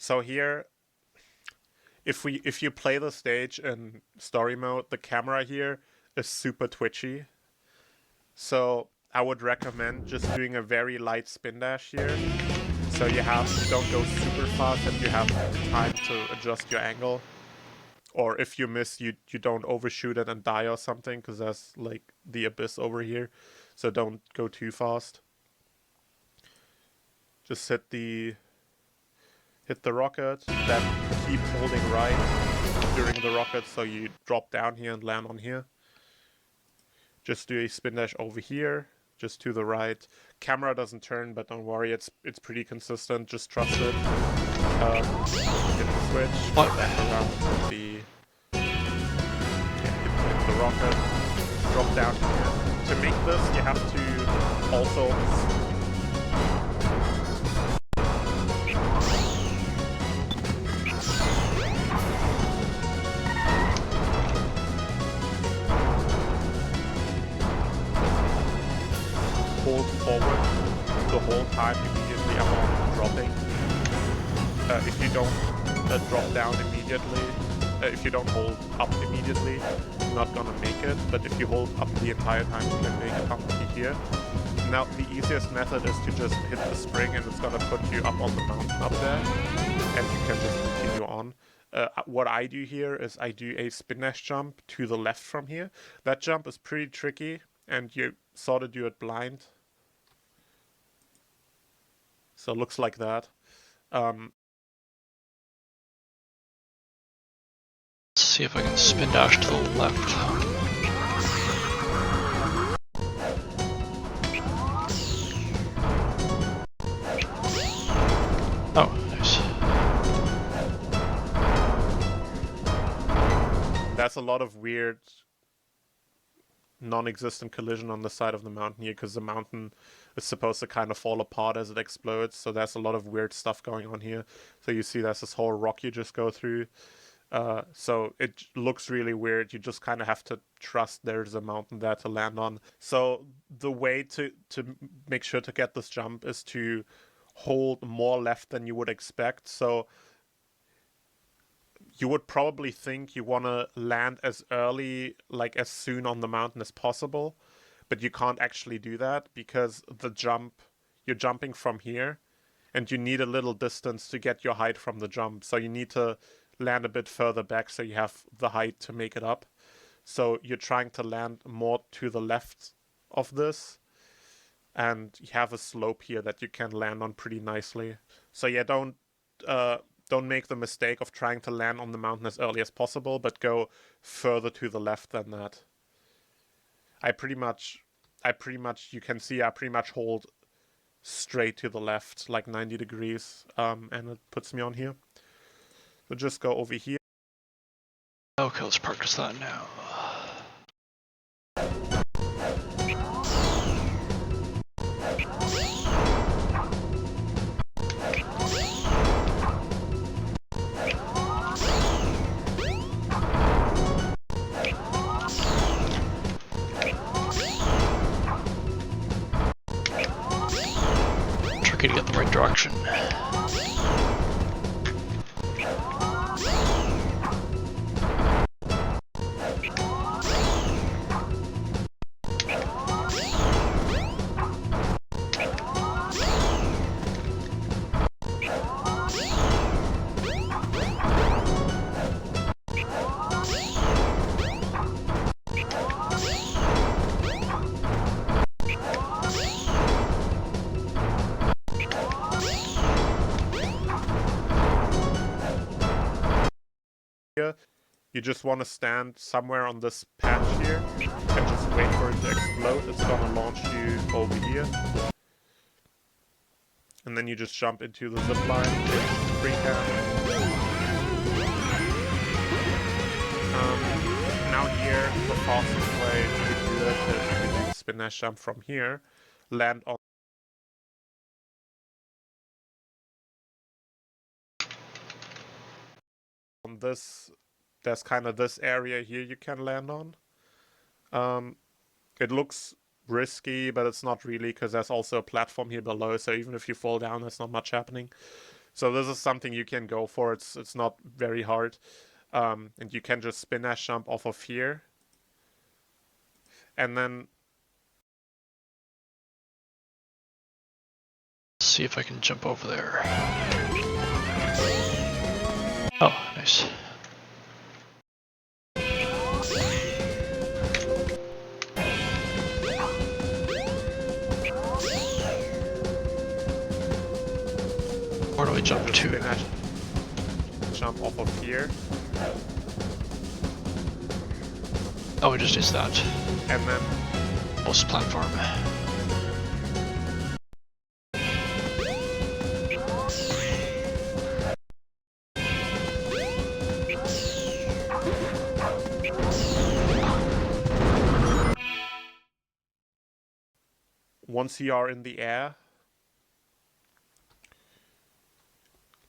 So here, if you play the stage in story mode, the camera here is super twitchy. So I would recommend just doing a very light spin dash here. So you don't go super fast and you have time to adjust your angle. Or if you miss, you don't overshoot it and die or something, because there's like the abyss over here. So don't go too fast. Just hit the rocket, then keep holding right during the rocket so you drop down here and land on here. Just do a spin dash over here, just to the right. Camera doesn't turn, but don't worry, it's pretty consistent. Just trust it. Hit the switch, then around hit the rocket, drop down here. To make this, you have to also hold forward the whole time immediately upon dropping. If you don't drop down immediately, if you don't hold up immediately, you're not gonna make it. But if you hold up the entire time, you can make it up here. Now, the easiest method is to just hit the spring and it's gonna put you up on the mountain up there, and you can just continue on. What I do here is I do a spin dash jump to the left from here. That jump is pretty tricky, and you sort of do it blind. So it looks like that. Let's see if I can spin dash to the left. Oh, nice. That's a lot of weird non-existent collision on the side of the mountain here, because the mountain is supposed to kind of fall apart as it explodes, so there's a lot of weird stuff going on here. So you see there's this whole rock you just go through. So it looks really weird. You just kind of have to trust there's a mountain there to land on. So the way to make sure to get this jump is to hold more left than you would expect. So you would probably think you want to land as early, like as soon on the mountain as possible, but you can't actually do that because you're jumping from here, and you need a little distance to get your height from the jump. So you need to land a bit further back so you have the height to make it up. So you're trying to land more to the left of this, and you have a slope here that you can land on pretty nicely. So yeah, don't make the mistake of trying to land on the mountain as early as possible, but go further to the left than that. You can see I pretty much hold straight to the left, like 90 degrees, and it puts me on here. So just go over here. Okay, let's practice that now. Tricky to get the right direction. You just want to stand somewhere on this patch here and just wait for it to explode. It's gonna launch you over here. And then you just jump into the zip line, hit free cam. Now here, the fastest way to do it is you can do the spin dash jump from here, land on this. There's kind of this area here you can land on. It looks risky, but it's not really, because there's also a platform here below, so even if you fall down, there's not much happening. So this is something you can go for. It's not very hard. And you can just spin dash jump off of here. And then see if I can jump over there. Oh, nice. Where do I jump just to? spin dash jump off of here. Oh, it just is that. And then Most platform. once you are in the air,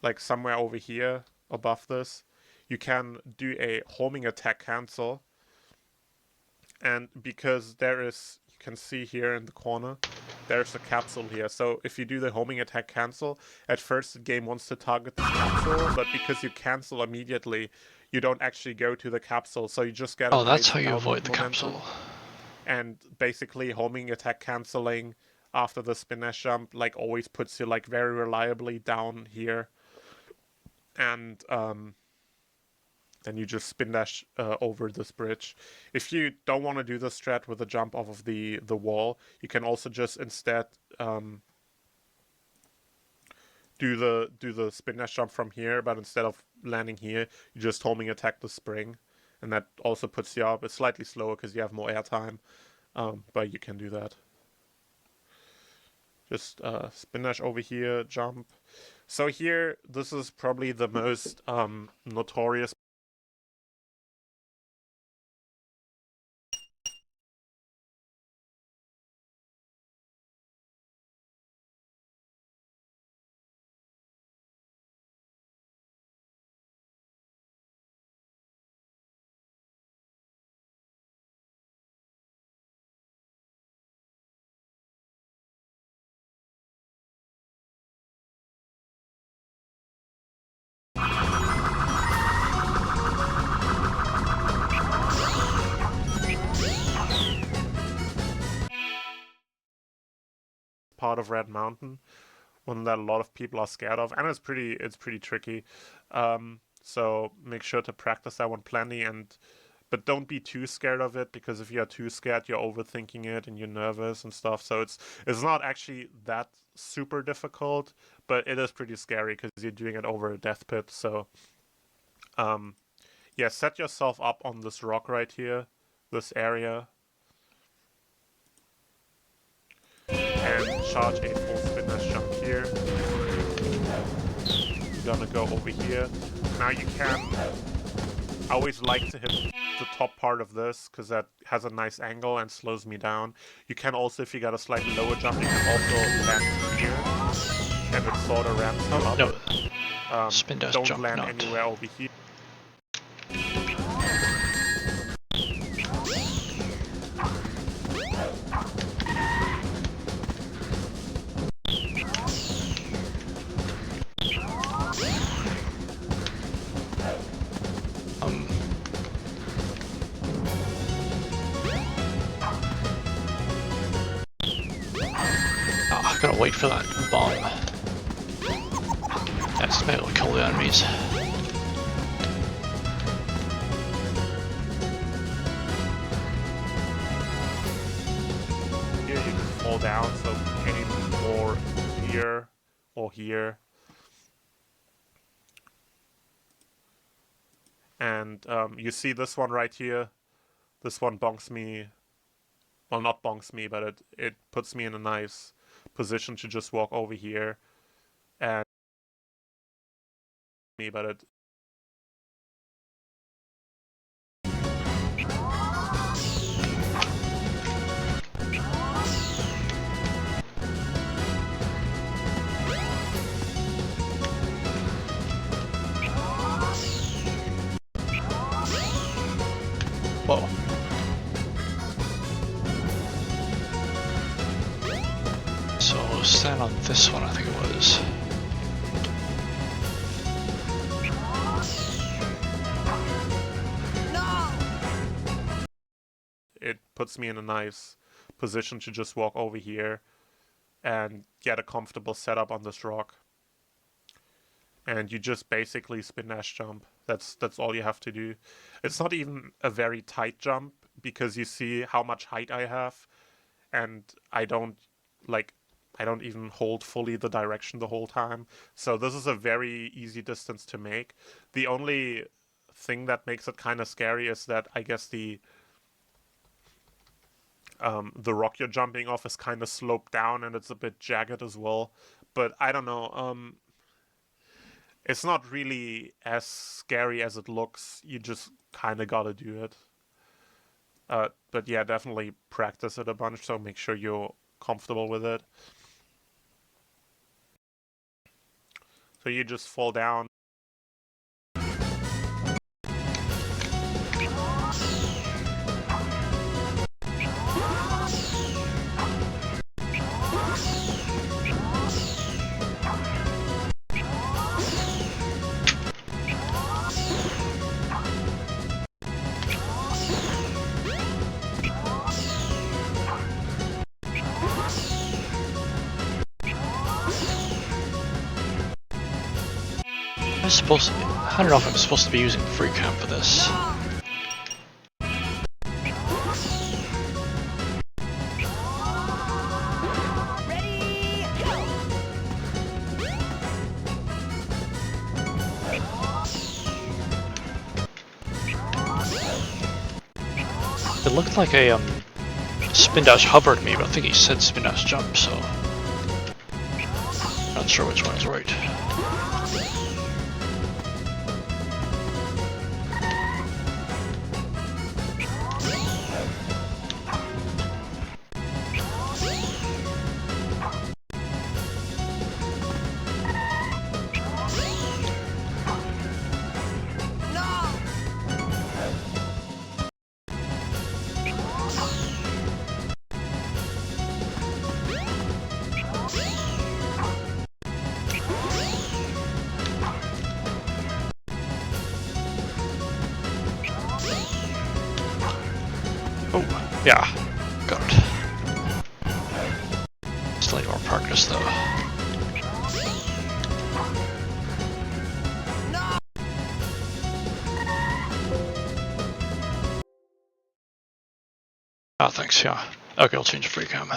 like somewhere over here above this, you can do a homing attack cancel. And because there is, you can see here in the corner, there's a capsule here. So if you do the homing attack cancel, at first the game wants to target this capsule, but because you cancel immediately, you don't actually go to the capsule. So you just get a Oh, that's nice how you downward avoid the momentum. capsule. And basically homing attack canceling after the spin dash jump like always puts you like very reliably down here. And then you just spin dash over this bridge. If you don't want to do the strat with a jump off of the wall, you can also just instead do the spin dash jump from here, but instead of landing here, you just homing attack the spring, and that also puts you up. It's slightly slower because you have more air time, but you can do that. Just spin dash over here, jump. So here, this is probably the most notorious part of Red Mountain, one that a lot of people are scared of, and it's pretty tricky. So make sure to practice that one plenty, but don't be too scared of it, because if you're too scared, you're overthinking it and you're nervous and stuff. So it's not actually that super difficult, but it is pretty scary because you're doing it over a death pit. So yeah, set yourself up on this rock right here, this area, and charge a full spin dash jump here. You're gonna go over here. Now you can, I always like to hit the top part of this because that has a nice angle and slows me down. You can also, if you got a slightly lower jump, you can also land here, and it sort of ramps you up. No, spin dash don't jump land not. anywhere over here. I gotta wait for that bomb. That's to be able to kill the enemies. Here you just fall down, so aim more here or here. And you see this one right here. This one bonks me. Well, not bonks me, but it puts me in a nice position to just walk over here. And me, but it Whoa. So stand on this one, I think it was. puts me in a nice position to just walk over here and get a comfortable setup on this rock. And you just basically spin dash jump. That's all you have to do. It's not even a very tight jump because you see how much height I have, and I don't even hold fully the direction the whole time. So this is a very easy distance to make. The only thing that makes it kind of scary is that I guess the rock you're jumping off is kind of sloped down and it's a bit jagged as well. But I don't know. It's not really as scary as it looks. You just kind of gotta do it. But yeah, definitely practice it a bunch, so make sure you're comfortable with it. So you just fall down. I don't know if I'm supposed to be using free cam for this. It looked like a spin dash hovered me, but I think he said spin dash jump, so not sure which one is right. Oh, yeah, got it. Still need more practice though. Ah, thanks, yeah. Okay, I'll change to free cam.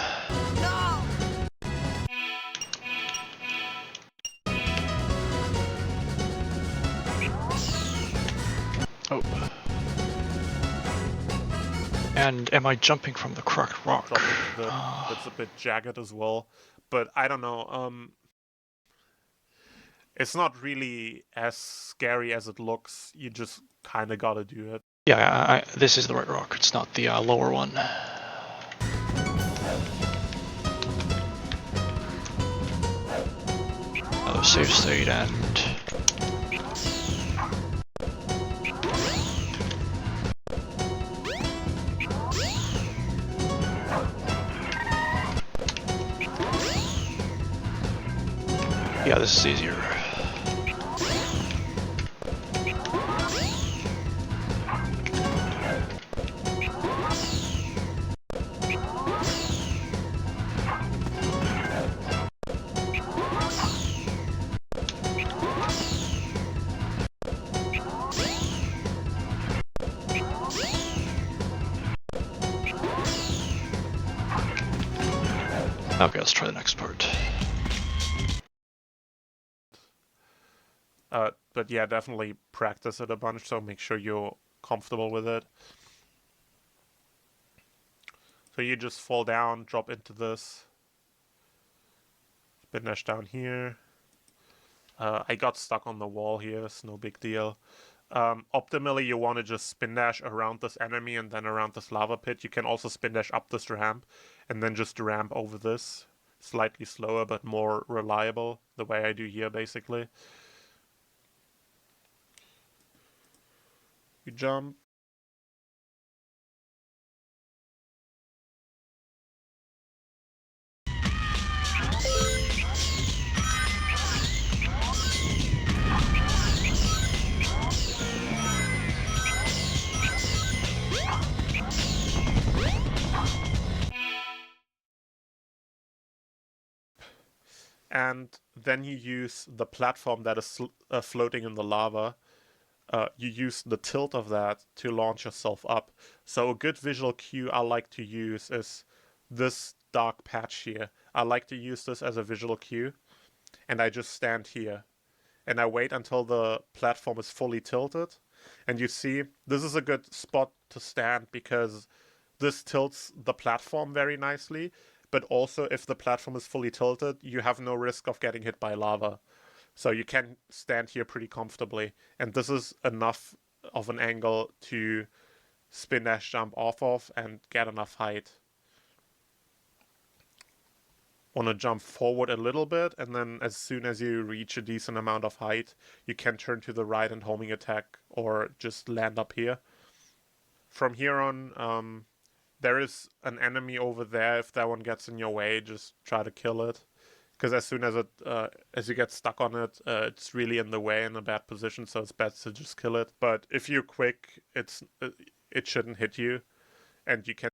Oh. And am I jumping from the cracked rock? It's a bit jagged as well, but I don't know. It's not really as scary as it looks. You just kind of gotta do it. Yeah, this is the right rock. It's not the lower one. Another save state and... yeah, this is easier. Okay, let's try the next part. But yeah, definitely practice it a bunch, so make sure you're comfortable with it. So you just fall down, drop into this. Spin dash down here. I got stuck on the wall here, it's no big deal. Optimally, you want to just spin dash around this enemy and then around this lava pit. You can also spin dash up this ramp and then just ramp over this. Slightly slower, but more reliable, the way I do here, basically. You jump. and then you use the platform that is floating in the lava. You use the tilt of that to launch yourself up. So a good visual cue I like to use is this dark patch here. I like to use this as a visual cue, and I just stand here and I wait until the platform is fully tilted. And you see, this is a good spot to stand because this tilts the platform very nicely. But also, if the platform is fully tilted, you have no risk of getting hit by lava. So you can stand here pretty comfortably. And this is enough of an angle to spin dash jump off of and get enough height. Want to jump forward a little bit, and then as soon as you reach a decent amount of height, you can turn to the right and homing attack, or just land up here. From here on, there is an enemy over there. If that one gets in your way, just try to kill it. Because as soon as you get stuck on it, it's really in the way, in a bad position, so it's best to just kill it. But if you're quick, it shouldn't hit you, and you can.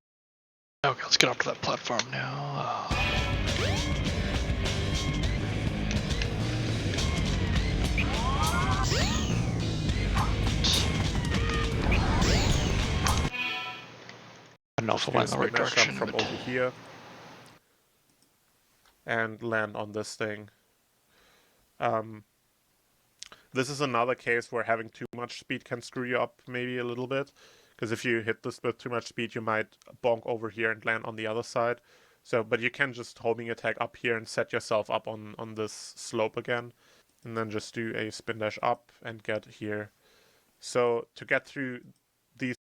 Okay, let's get up to that platform now. I don't know if I went in the right direction. From over here and land on this thing. This is another case where having too much speed can screw you up maybe a little bit, because if you hit this with too much speed, you might bonk over here and land on the other side. So, but you can just homing attack up here and set yourself up on this slope again, and then just do a spin dash up and get here. So to get through these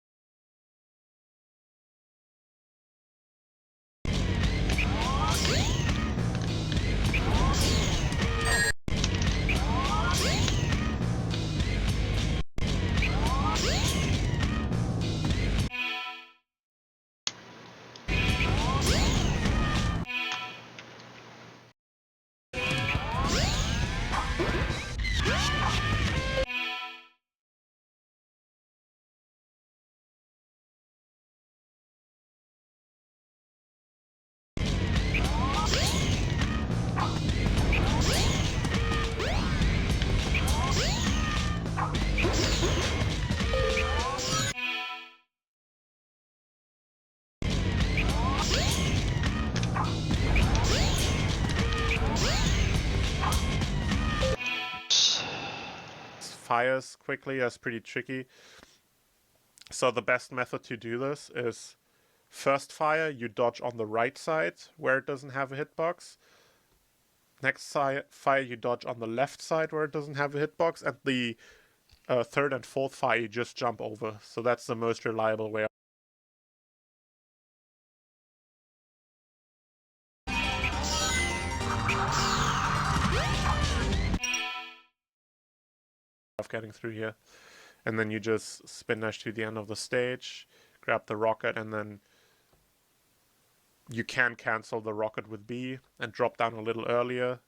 fires quickly, that's pretty tricky. So the best method to do this is first fire, you dodge on the right side where it doesn't have a hitbox. Next fire, you dodge on the left side where it doesn't have a hitbox. And the third and fourth fire, you just jump over. So that's the most reliable way of getting through here. And then you just spin dash to the end of the stage, grab the rocket, and then you can cancel the rocket with B and drop down a little earlier.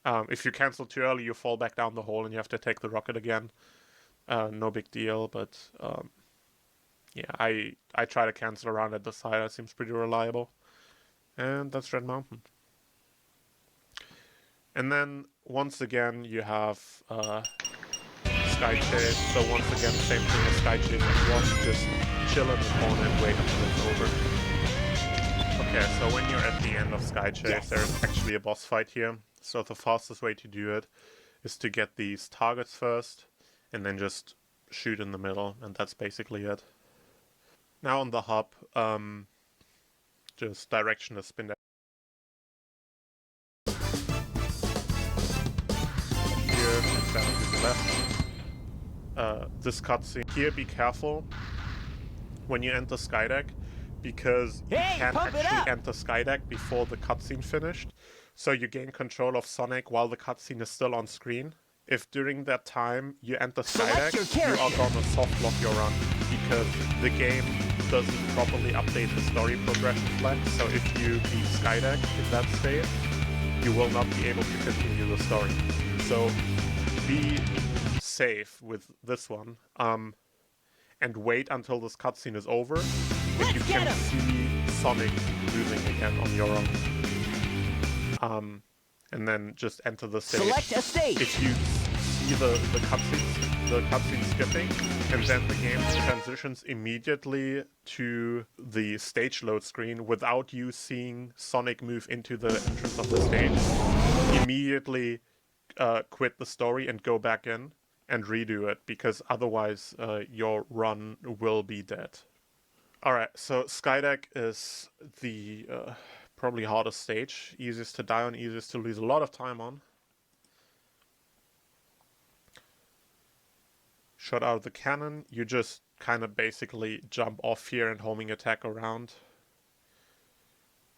If you cancel too early, you fall back down the hole and you have to take the rocket again. No big deal, but yeah, I try to cancel around at the side. That seems pretty reliable. And that's Red Mountain. And then once again, you have Sky Chase. So once again, same thing as Sky Chase as well. Just chill in the corner and wait until it's over. Okay, so when you're at the end of Sky Chase, there's actually a boss fight here. So the fastest way to do it is to get these targets first, and then just shoot in the middle, and that's basically it. Now on the hub, just directional spin dash. Here, instead of to the left. This cutscene here, be careful when you enter Skydeck, because you can't actually enter Skydeck before the cutscene finished. So you gain control of Sonic while the cutscene is still on screen. If during that time you enter Skydeck, you are gonna soft lock your run, because the game doesn't properly update the story progression flag. So if you beat Skydeck in that state, you will not be able to continue the story. So be safe with this one, and wait until this cutscene is over, and you can see Sonic moving again on your own. and then just enter the stage. Select a stage. If you see the cutscene skipping, and then the game transitions immediately to the stage load screen without you seeing Sonic move into the entrance of the stage, immediately quit the story and go back in and redo it, because otherwise your run will be dead. Alright, so Skydeck is the probably hardest stage, easiest to die on, easiest to lose a lot of time on. Shot out of the cannon, you just kind of basically jump off here and homing attack around.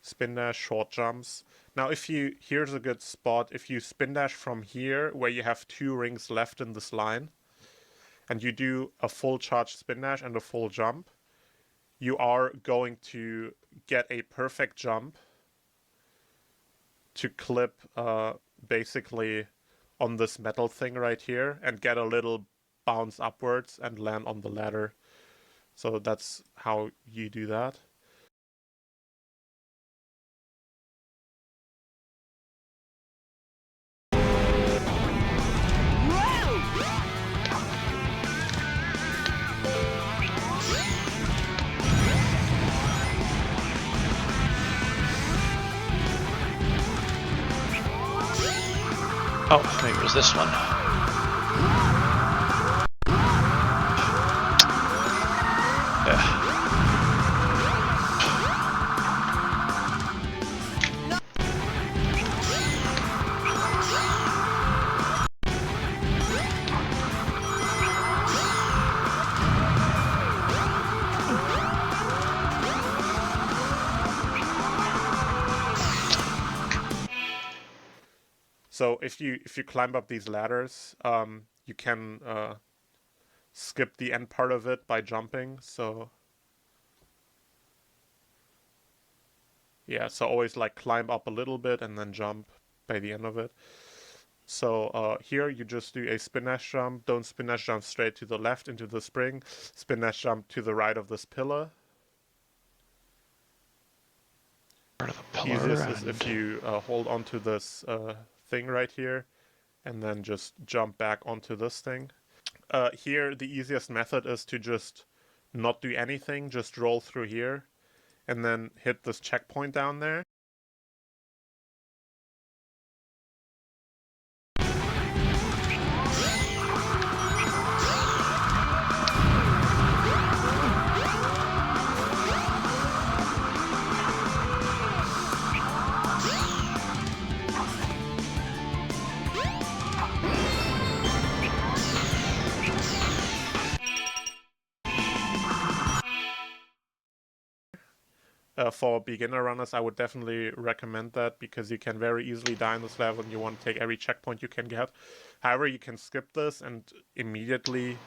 Spin dash, short jumps. Now here's a good spot, if you spin dash from here, where you have 2 rings left in this line, and you do a full charge spin dash and a full jump, you are going to get a perfect jump to clip basically on this metal thing right here and get a little bounce upwards and land on the ladder. So that's how you do that. Oh, maybe it was this one. Yeah. So if you climb up these ladders, you can skip the end part of it by jumping. So yeah, so always like climb up a little bit and then jump by the end of it. So here you just do a spin dash jump. Don't spin dash jump straight to the left into the spring. Spin dash jump to the right of this pillar. Part of the pillar. Easiest is if you hold onto this thing right here and then just jump back onto this thing. Here the easiest method is to just not do anything, just roll through here and then hit this checkpoint down there. For beginner runners, I would definitely recommend that, because you can very easily die in this level and you want to take every checkpoint you can get. However, you can skip this and immediately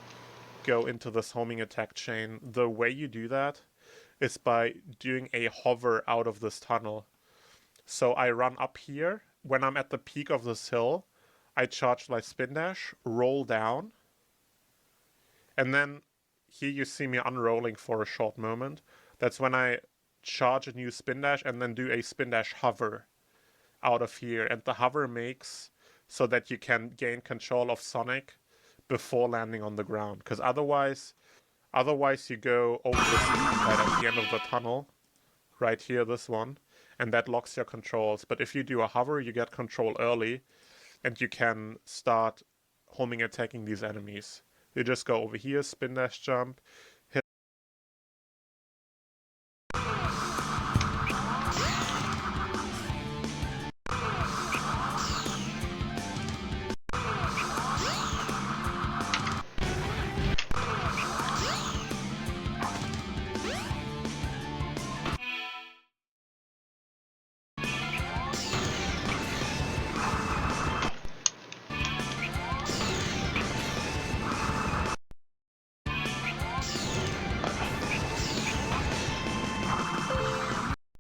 go into this homing attack chain. The way you do that is by doing a hover out of this tunnel. So I run up here. When I'm at the peak of this hill, I charge my spin dash, roll down, and then here you see me unrolling for a short moment. That's when I charge a new spin dash and then do a spin dash hover out of here, and the hover makes so that you can gain control of Sonic before landing on the ground, because otherwise you go over the side at the end of the tunnel right here, this one, and that locks your controls. But if you do a hover, you get control early and you can start homing attacking these enemies. You just go over here, spin dash jump, hit.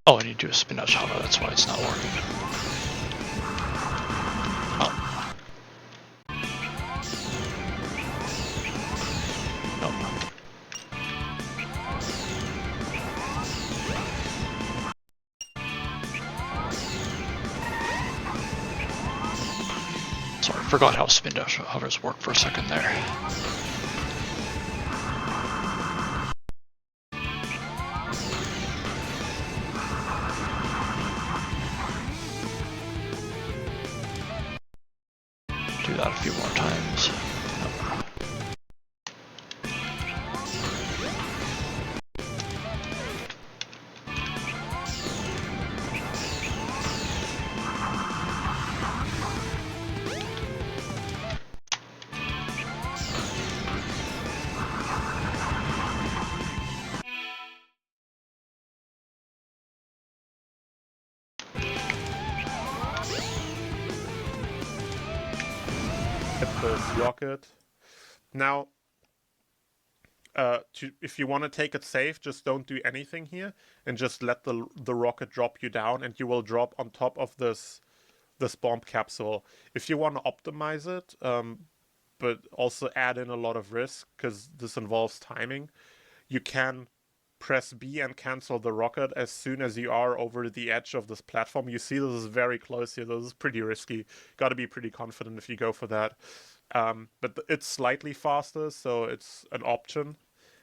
Oh, I need to do a spin dash hover, that's why it's not working. Oh. Nope. Sorry, I forgot how spin dash hovers work for a second there. Do that a few more times. Hit this rocket. Now, if you want to take it safe, just don't do anything here and just let the rocket drop you down, and you will drop on top of this bomb capsule. If you want to optimize it, but also add in a lot of risk because this involves timing, you can press B and cancel the rocket as soon as you are over the edge of this platform. You see this is very close here. This is pretty risky. Got to be pretty confident if you go for that. But it's slightly faster, so it's an option.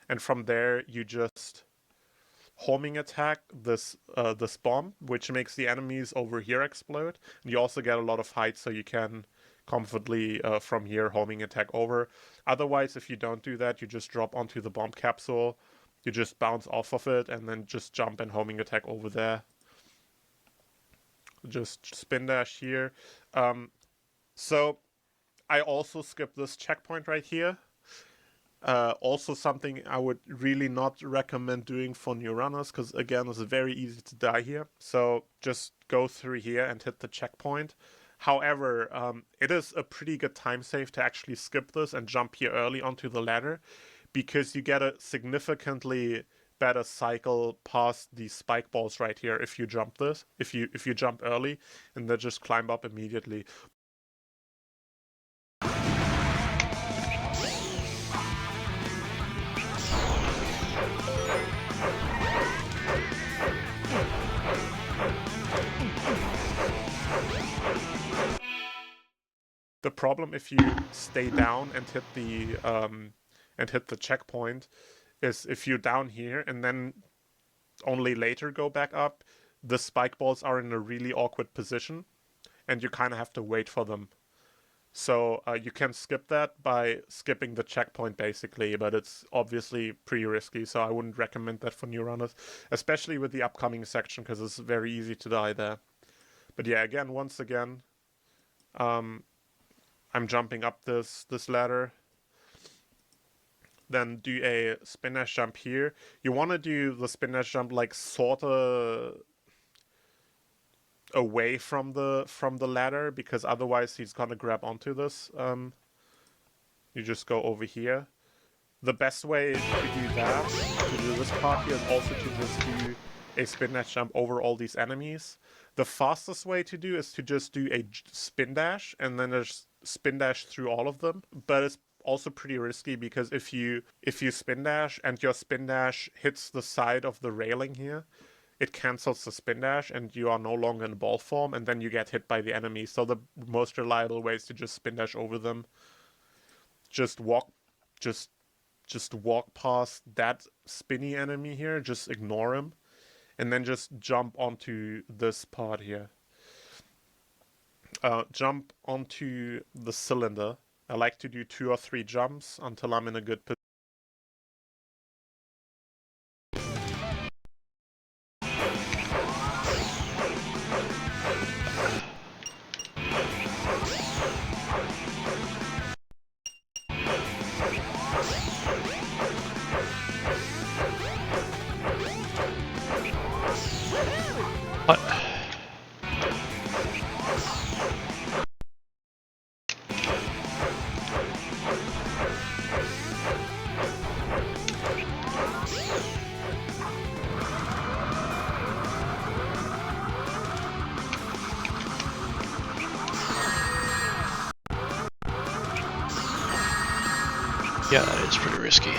And from there, you just homing attack this bomb, which makes the enemies over here explode. And you also get a lot of height, so you can comfortably from here homing attack over. Otherwise, if you don't do that, you just drop onto the bomb capsule. You just bounce off of it and then just jump and homing attack over there. Just spin dash here. So I also skipped this checkpoint right here. Also something I would really not recommend doing for new runners, because again, it's very easy to die here. So just go through here and hit the checkpoint. However, it is a pretty good time save to actually skip this and jump here early onto the ladder, because you get a significantly better cycle past these spike balls right here if you jump this, if you jump early and then just climb up immediately. The problem if you stay down and hit the checkpoint is if you're down here and then only later go back up, the spike balls are in a really awkward position and you kind of have to wait for them. So you can skip that by skipping the checkpoint basically, but it's obviously pretty risky, so I wouldn't recommend that for new runners, especially with the upcoming section, because it's very easy to die there. But yeah, again, once again, I'm jumping up this ladder. Then do a spin dash jump here. You want to do the spin dash jump like sort of away from the ladder, because otherwise he's gonna grab onto this. You just go over here. The best way to do that, to do this part here, is also to just do a spin dash jump over all these enemies. The fastest way to do is to just do a spin dash and then just spin dash through all of them. But it's also pretty risky, because if you spin dash and your spin dash hits the side of the railing here, it cancels the spin dash and you are no longer in ball form, and then you get hit by the enemy. So the most reliable way is to just spin dash over them. Just walk past that spinny enemy here, just ignore him, and then just jump onto this part here. Jump onto the cylinder. I like to do 2 or 3 jumps until I'm in a good position. What? Yeah, that is pretty risky.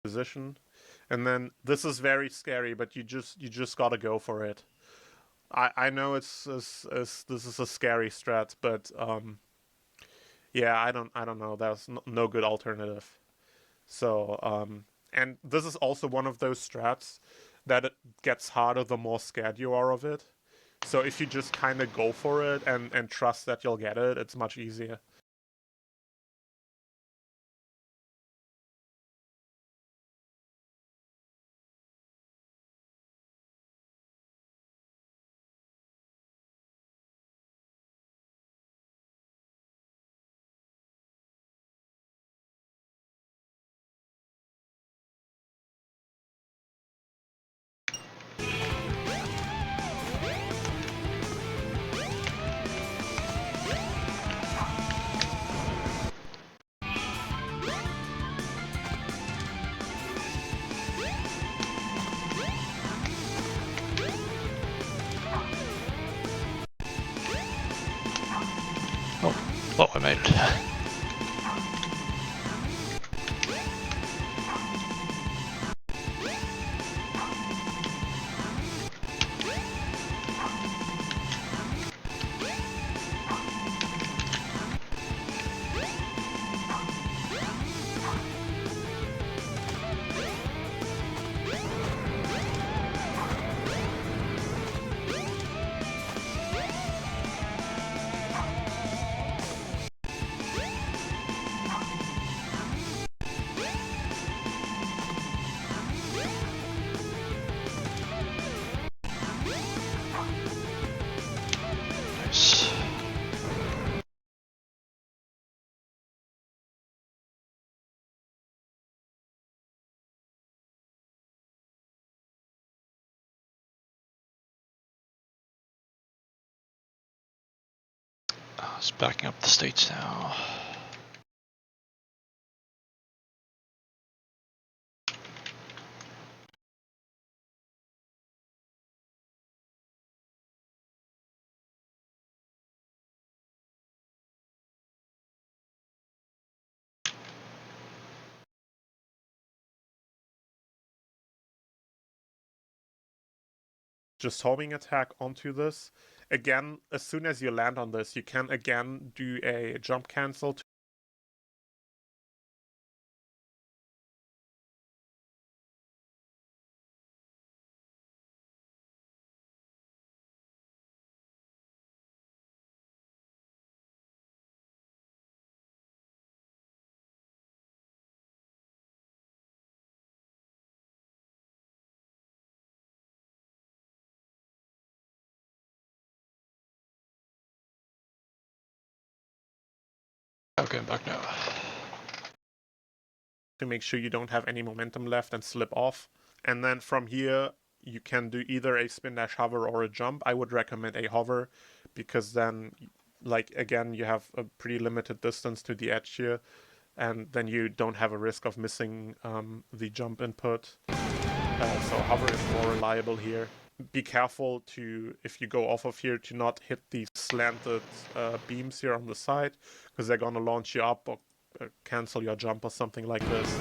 position. And then this is very scary, but you just gotta go for it. I know this is a scary strat, but yeah, I don't know. There's no good alternative. So and this is also one of those strats that it gets harder the more scared you are of it. So if you just kind of go for it and trust that you'll get it, it's much easier. Oh, well, I made it. Nice. It's backing up the states now. Just homing attack onto this. Again, as soon as you land on this, you can again do a jump cancel. Okay, I'm back now. To make sure you don't have any momentum left and slip off. And then from here, you can do either a spin dash hover or a jump. I would recommend a hover because then, like, again, you have a pretty limited distance to the edge here, and then you don't have a risk of missing the jump input. So hover is more reliable here. Be careful to, if you go off of here, to not hit these slanted beams here on the side, because they're gonna launch you up or cancel your jump or something like this.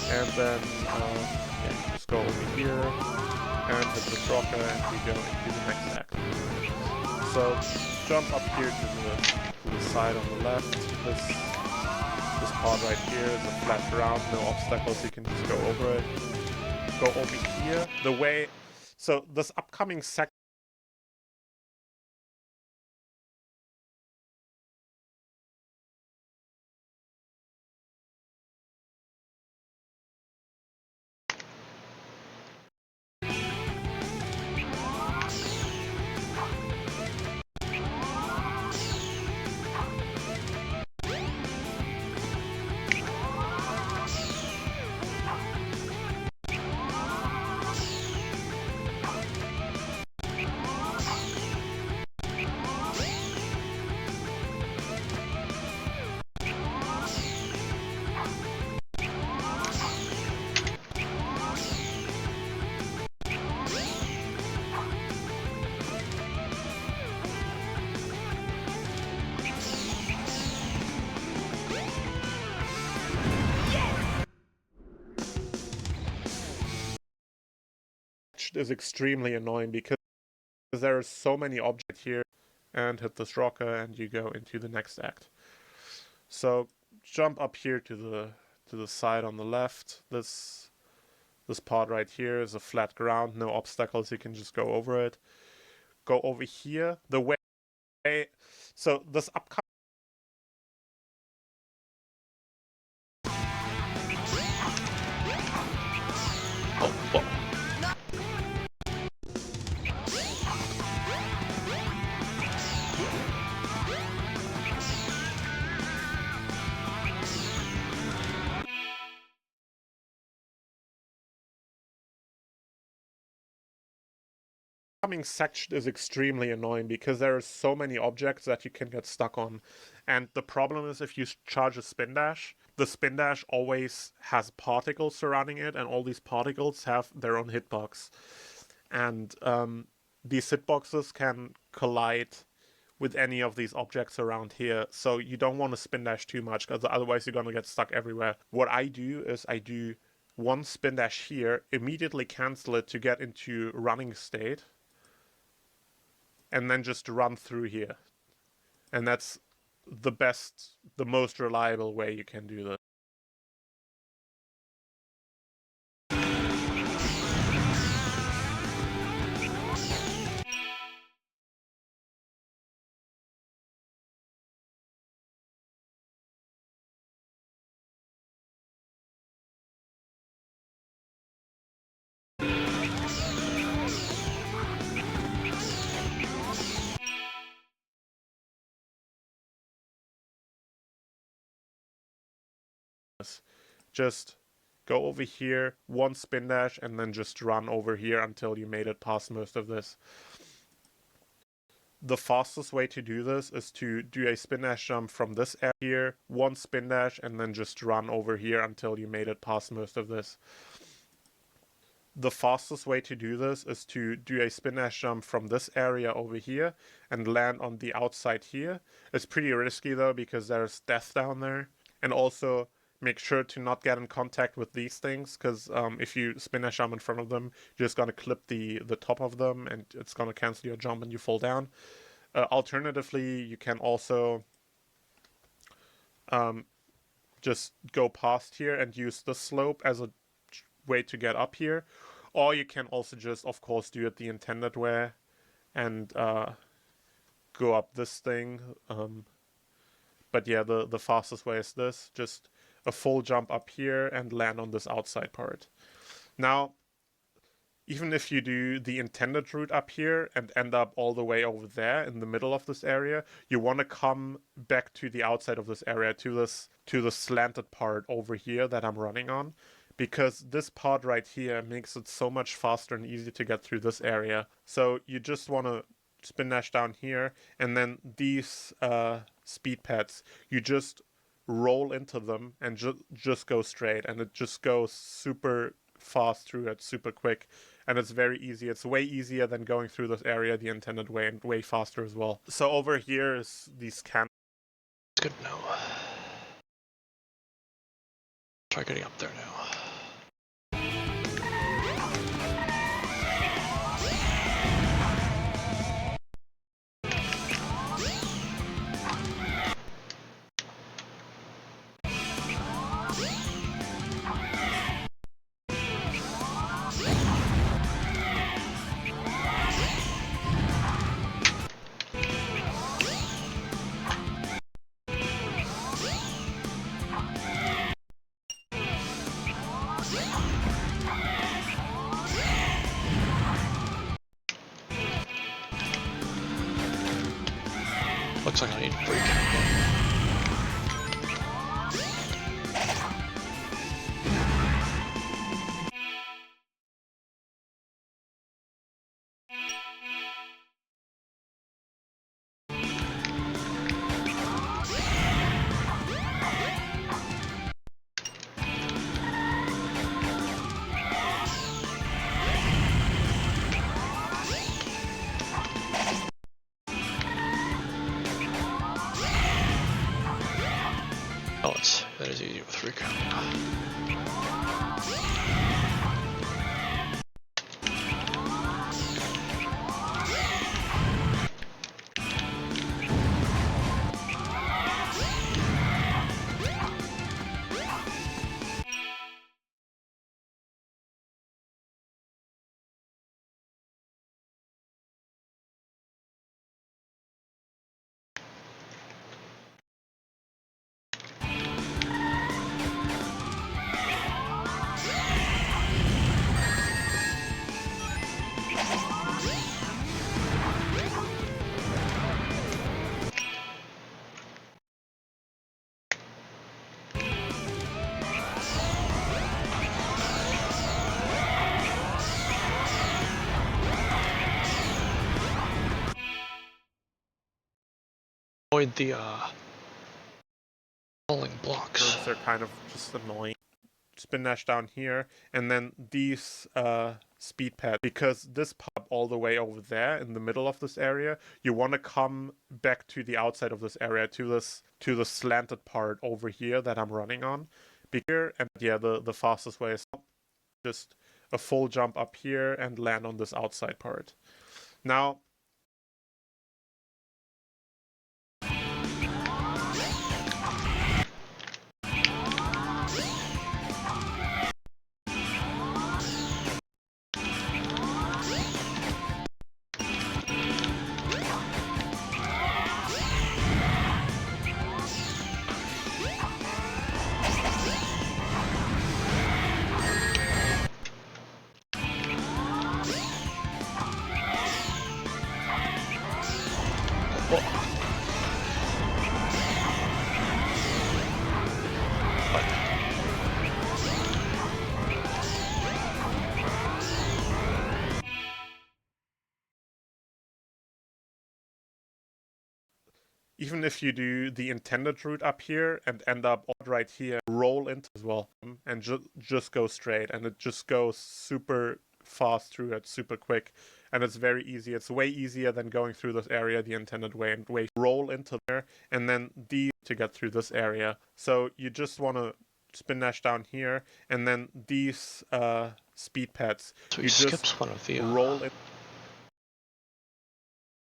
And then yeah, just go over here and hit the rocker and we go into the next act. So jump up here to the side on the left. This part right here is a flat ground, no obstacles, you can just go over it. Go over here. The way, so this upcoming section is extremely annoying because there are so many objects here, and hit this rocker and you go into the next act. So jump up here to the side on the left. This part right here is a flat ground, no obstacles, you can just go over it. Go over here. The way, so this upcoming section is extremely annoying because there are so many objects that you can get stuck on. And the problem is if you charge a spin dash, the spin dash always has particles surrounding it, and all these particles have their own hitbox. And these hitboxes can collide with any of these objects around here. So you don't want to spin dash too much because otherwise you're going to get stuck everywhere. What I do is I do one spin dash here, immediately cancel it to get into running state, and then just run through here. And that's the best, the most reliable way you can do this. Just go over here, one spin dash, and then just run over here until you made it past most of this. The fastest way to do this is to do a spin dash jump from this area here, one spin dash, and then just run over here until you made it past most of this. The fastest way to do this is to do a spin dash jump from this area over here and land on the outside here. It's pretty risky though because there's death down there. And also make sure to not get in contact with these things, because if you spin dash jump in front of them, you're just going to clip the top of them and it's going to cancel your jump and you fall down. Alternatively, you can also just go past here and use the slope as a way to get up here. Or you can also just, of course, do it the intended way and go up this thing. But yeah, the fastest way is this. Just a full jump up here and land on this outside part. Now, even if you do the intended route up here and end up all the way over there in the middle of this area, you want to come back to the outside of this area, to the slanted part over here that I'm running on, because this part right here makes it so much faster and easier to get through this area. So you just want to spin dash down here, and then these speed pads, you just roll into them and just go straight, and it just goes super fast through it, super quick, and it's very easy. It's way easier than going through this area the intended way, and way faster as well. So over here is these cannons. It's good to know. Try getting up there now. Looks like I need free countdown. Oh, that is easy with free countdown. avoid the falling blocks. Birds are kind of just annoying. Spin dash down here, and then these speed pads, because this pop all the way over there in the middle of this area, you want to come back to the outside of this area, to the slanted part over here that I'm running on. Here, and yeah, the fastest way is just a full jump up here and land on this outside part. Now, even if you do the intended route up here and end up right here, roll into as well, and just go straight, and it just goes super fast through it, super quick, and it's very easy. It's way easier than going through this area the intended way, and roll into there, and then to get through this area. So you just want to spin dash down here, and then these speed pads. So he skips one of the roll in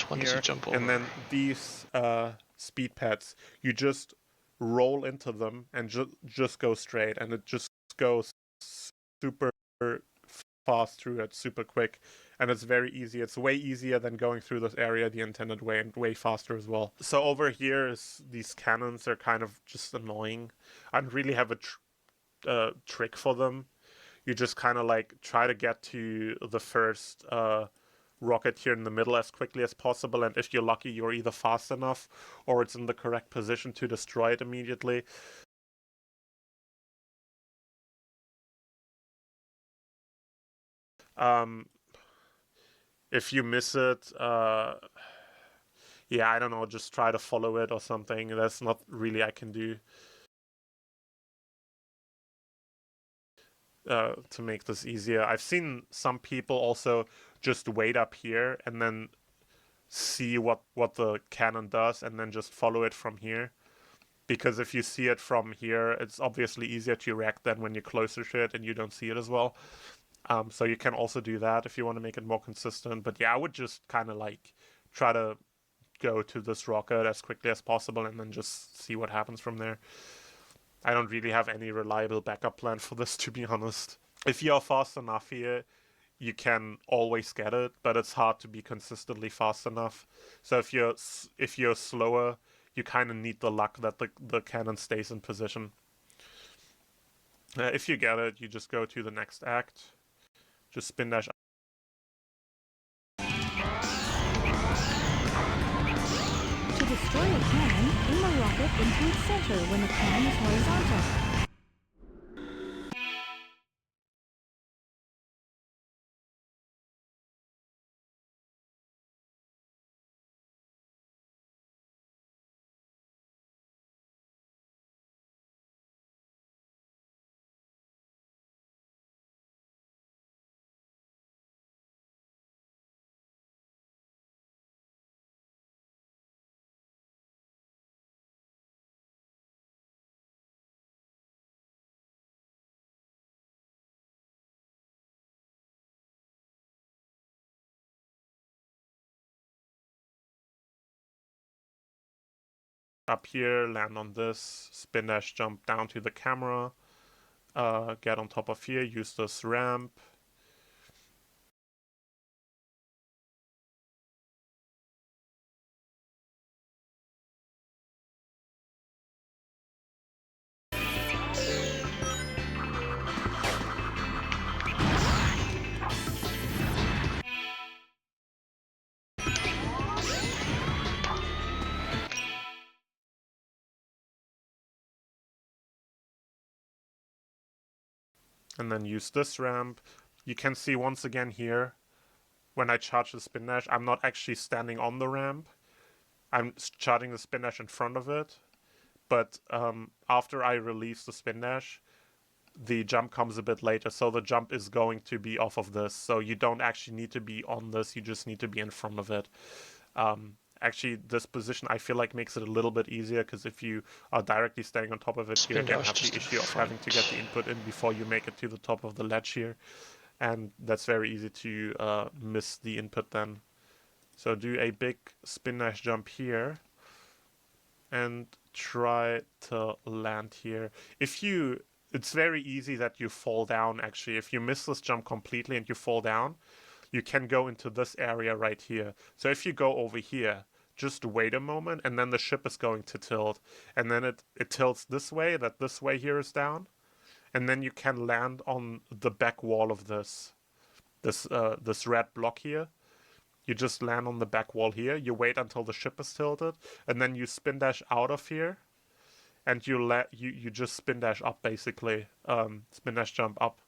when does he jump over? and then these speed pads, you just roll into them and just go straight, and it just goes super fast through it, super quick, and it's very easy. It's way easier than going through this area the intended way, and way faster as well. So over here is these cannons are kind of just annoying. I don't really have a trick for them. You just kind of like try to get to the first rocket here in the middle as quickly as possible, and if you're lucky, you're either fast enough or it's in the correct position to destroy it immediately. If you miss it, yeah, I don't know, just try to follow it or something. That's not really I can do to make this easier. I've seen some people also just wait up here and then see what the cannon does and then just follow it from here. Because if you see it from here, it's obviously easier to react than when you're closer to it and you don't see it as well. So you can also do that if you want to make it more consistent. But yeah, I would just kind of like try to go to this rocket as quickly as possible and then just see what happens from there. I don't really have any reliable backup plan for this, to be honest. If you're fast enough here, you can always get it, but it's hard to be consistently fast enough. So if you're slower, you kind of need the luck that the cannon stays in position. If you get it, you just go to the next act. Just spin dash. To destroy a cannon, aim a rocket into its center when the cannon is horizontal. Up here, land on this, spin dash, jump down to the camera, get on top of here, use this ramp. And then use this ramp. You can see once again here, when I charge the spin dash, I'm not actually standing on the ramp. I'm charging the spin dash in front of it, but after I release the spin dash, the jump comes a bit later, so the jump is going to be off of this. So you don't actually need to be on this, you just need to be in front of it. Actually, this position I feel like makes it a little bit easier, because if you are directly standing on top of it, you're Spin going to dash have just the in issue of having to get the front. input in before you make it to the top of the ledge here. And that's very easy to miss the input then. So do a big spin dash jump here and try to land here. It's very easy that you fall down actually. If you miss this jump completely and you fall down, you can go into this area right here. So if you go over here, just wait a moment, and then the ship is going to tilt. And then it tilts this way, that this way here is down. And then you can land on the back wall of this red block here. You just land on the back wall here. You wait until the ship is tilted, and then you spin dash out of here, and you just spin dash up basically. Spin dash jump up.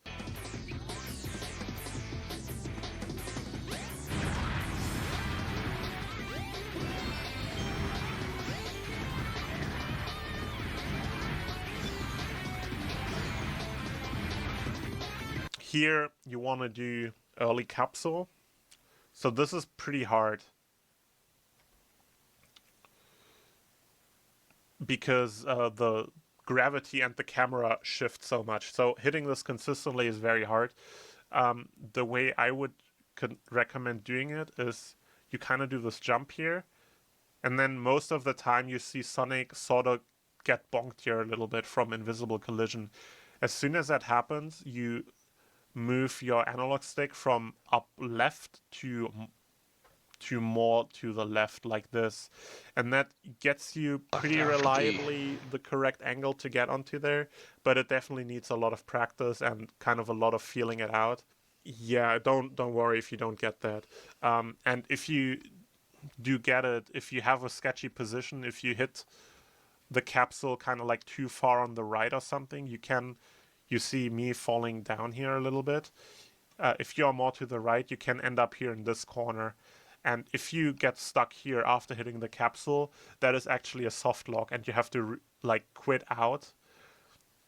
Here you want to do early capsule. So this is pretty hard, because the gravity and the camera shift so much. So hitting this consistently is very hard. The way I would recommend doing it is you kind of do this jump here, and then most of the time you see Sonic sort of get bonked here a little bit from invisible collision. As soon as that happens, you move your analog stick from up left to more to the left like this, and that gets you pretty reliably the correct angle to get onto there, but it definitely needs a lot of practice and kind of a lot of feeling it out. Yeah, don't worry if you don't get that. And if you do get it, if you have a sketchy position, if you hit the capsule kind of like too far on the right or something, you see me falling down here a little bit. If you are more to the right, you can end up here in this corner. And if you get stuck here after hitting the capsule, that is actually a soft lock, and you have to quit out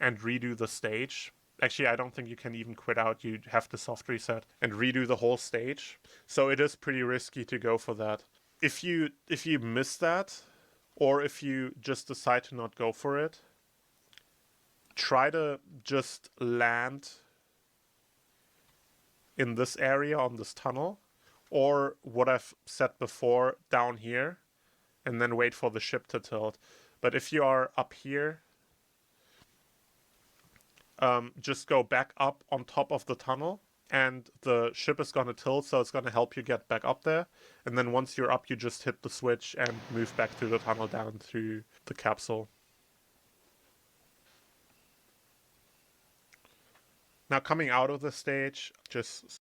and redo the stage. Actually, I don't think you can even quit out. You have to soft reset and redo the whole stage. So it is pretty risky to go for that. If you miss that, or if you just decide to not go for it, try to just land in this area on this tunnel, or what I've said before, down here, and then wait for the ship to tilt. But if you are up here, just go back up on top of the tunnel, and the ship is going to tilt, so it's going to help you get back up there. And then once you're up, you just hit the switch and move back through the tunnel down through the capsule. Now coming out of the stage, just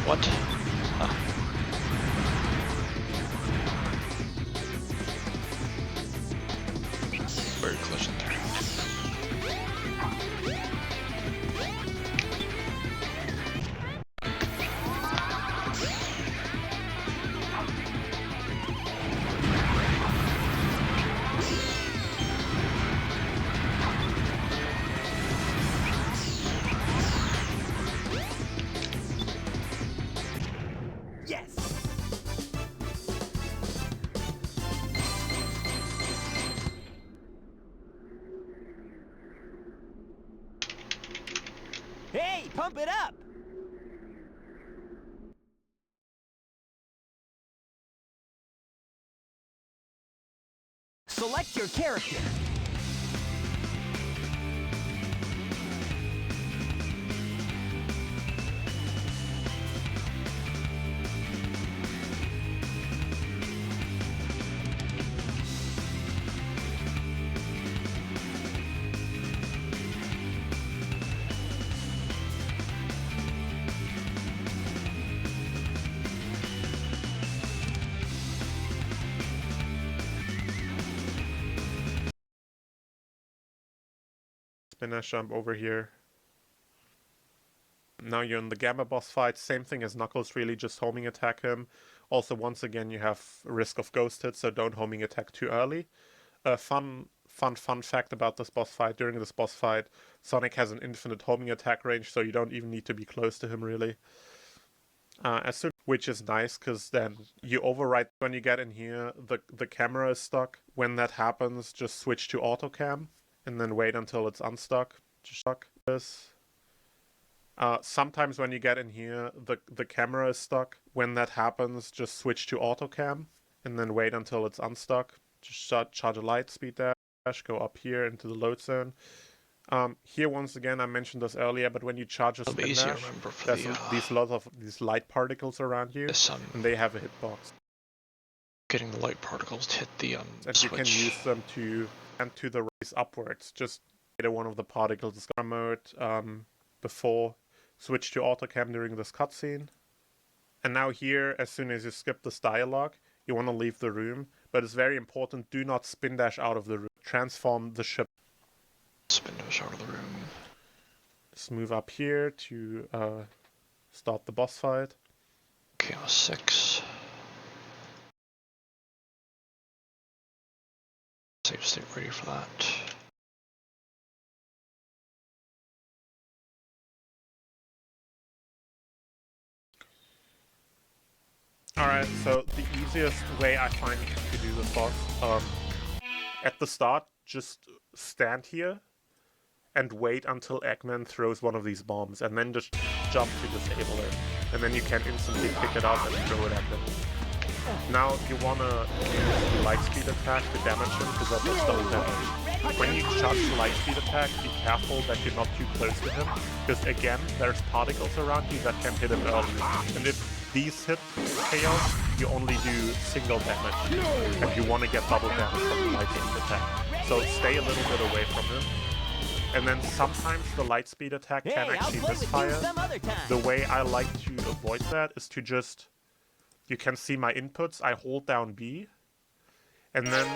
What? Very close in there. Hey, pump it up! Select your character. Spin dash jump over here. Now you're in the Gamma boss fight. Same thing as Knuckles, really, just homing attack him. Also, once again, you have risk of ghost hit, so don't homing attack too early. Fun fact about this boss fight. During this boss fight, Sonic has an infinite homing attack range, so you don't even need to be close to him, really. Which is nice, because then you override when you get in here, the camera is stuck. When that happens, just switch to auto cam, and then wait until it's unstuck. Just stuck this. Sometimes when you get in here, the camera is stuck. When that happens, just switch to auto cam, and then wait until it's unstuck. Just charge a light speed dash, go up here into the load zone. Here once again, I mentioned this earlier, but when you charge a spin dash, there's these lots of these light particles around you, and they have a hitbox. Getting the light particles to hit the and switch. You can use them to the race upwards. Just either one of the particles is mode before switch to auto cam during this cutscene. And now here, as soon as you skip this dialogue, you want to leave the room, but it's very important, do not spin dash out of the room. Transform the ship. Spin dash out of the room. Just move up here to start the boss fight. Chaos 6. Save state ready for that. Alright, so the easiest way I find to do this boss, at the start, just stand here and wait until Eggman throws one of these bombs, and then just jump to disable it. And then you can instantly pick it up and throw it at him. Now you wanna use the lightspeed attack to damage him, because that does double damage. When you charge the lightspeed attack, be careful that you're not too close to him, because again, there's particles around you that can hit him early. And if these hit Chaos, you only do single damage, and you want to get double damage from the lightspeed attack. So stay a little bit away from him. And then sometimes the lightspeed attack can actually misfire. The way I like to avoid that is to just... You can see my inputs. I hold down B, and then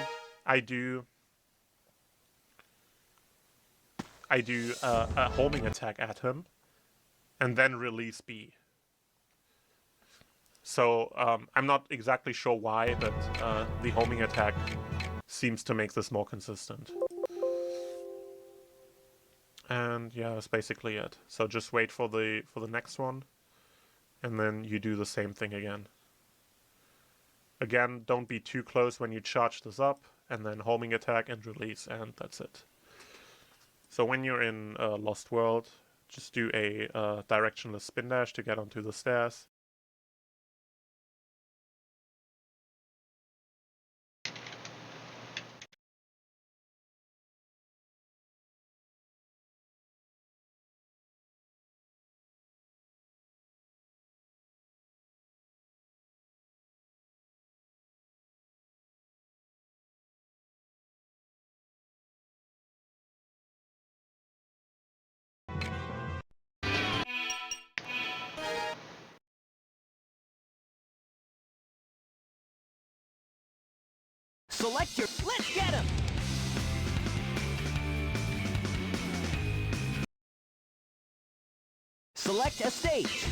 I do a homing attack at him, and then release B. So I'm not exactly sure why, but the homing attack seems to make this more consistent. And yeah, that's basically it. So just wait for the next one, and then you do the same thing again. Again, don't be too close when you charge this up, and then homing attack and release, and that's it. So when you're in Lost World, just do a directionless spin dash to get onto the stairs. Select your... Let's get him! Select a stage.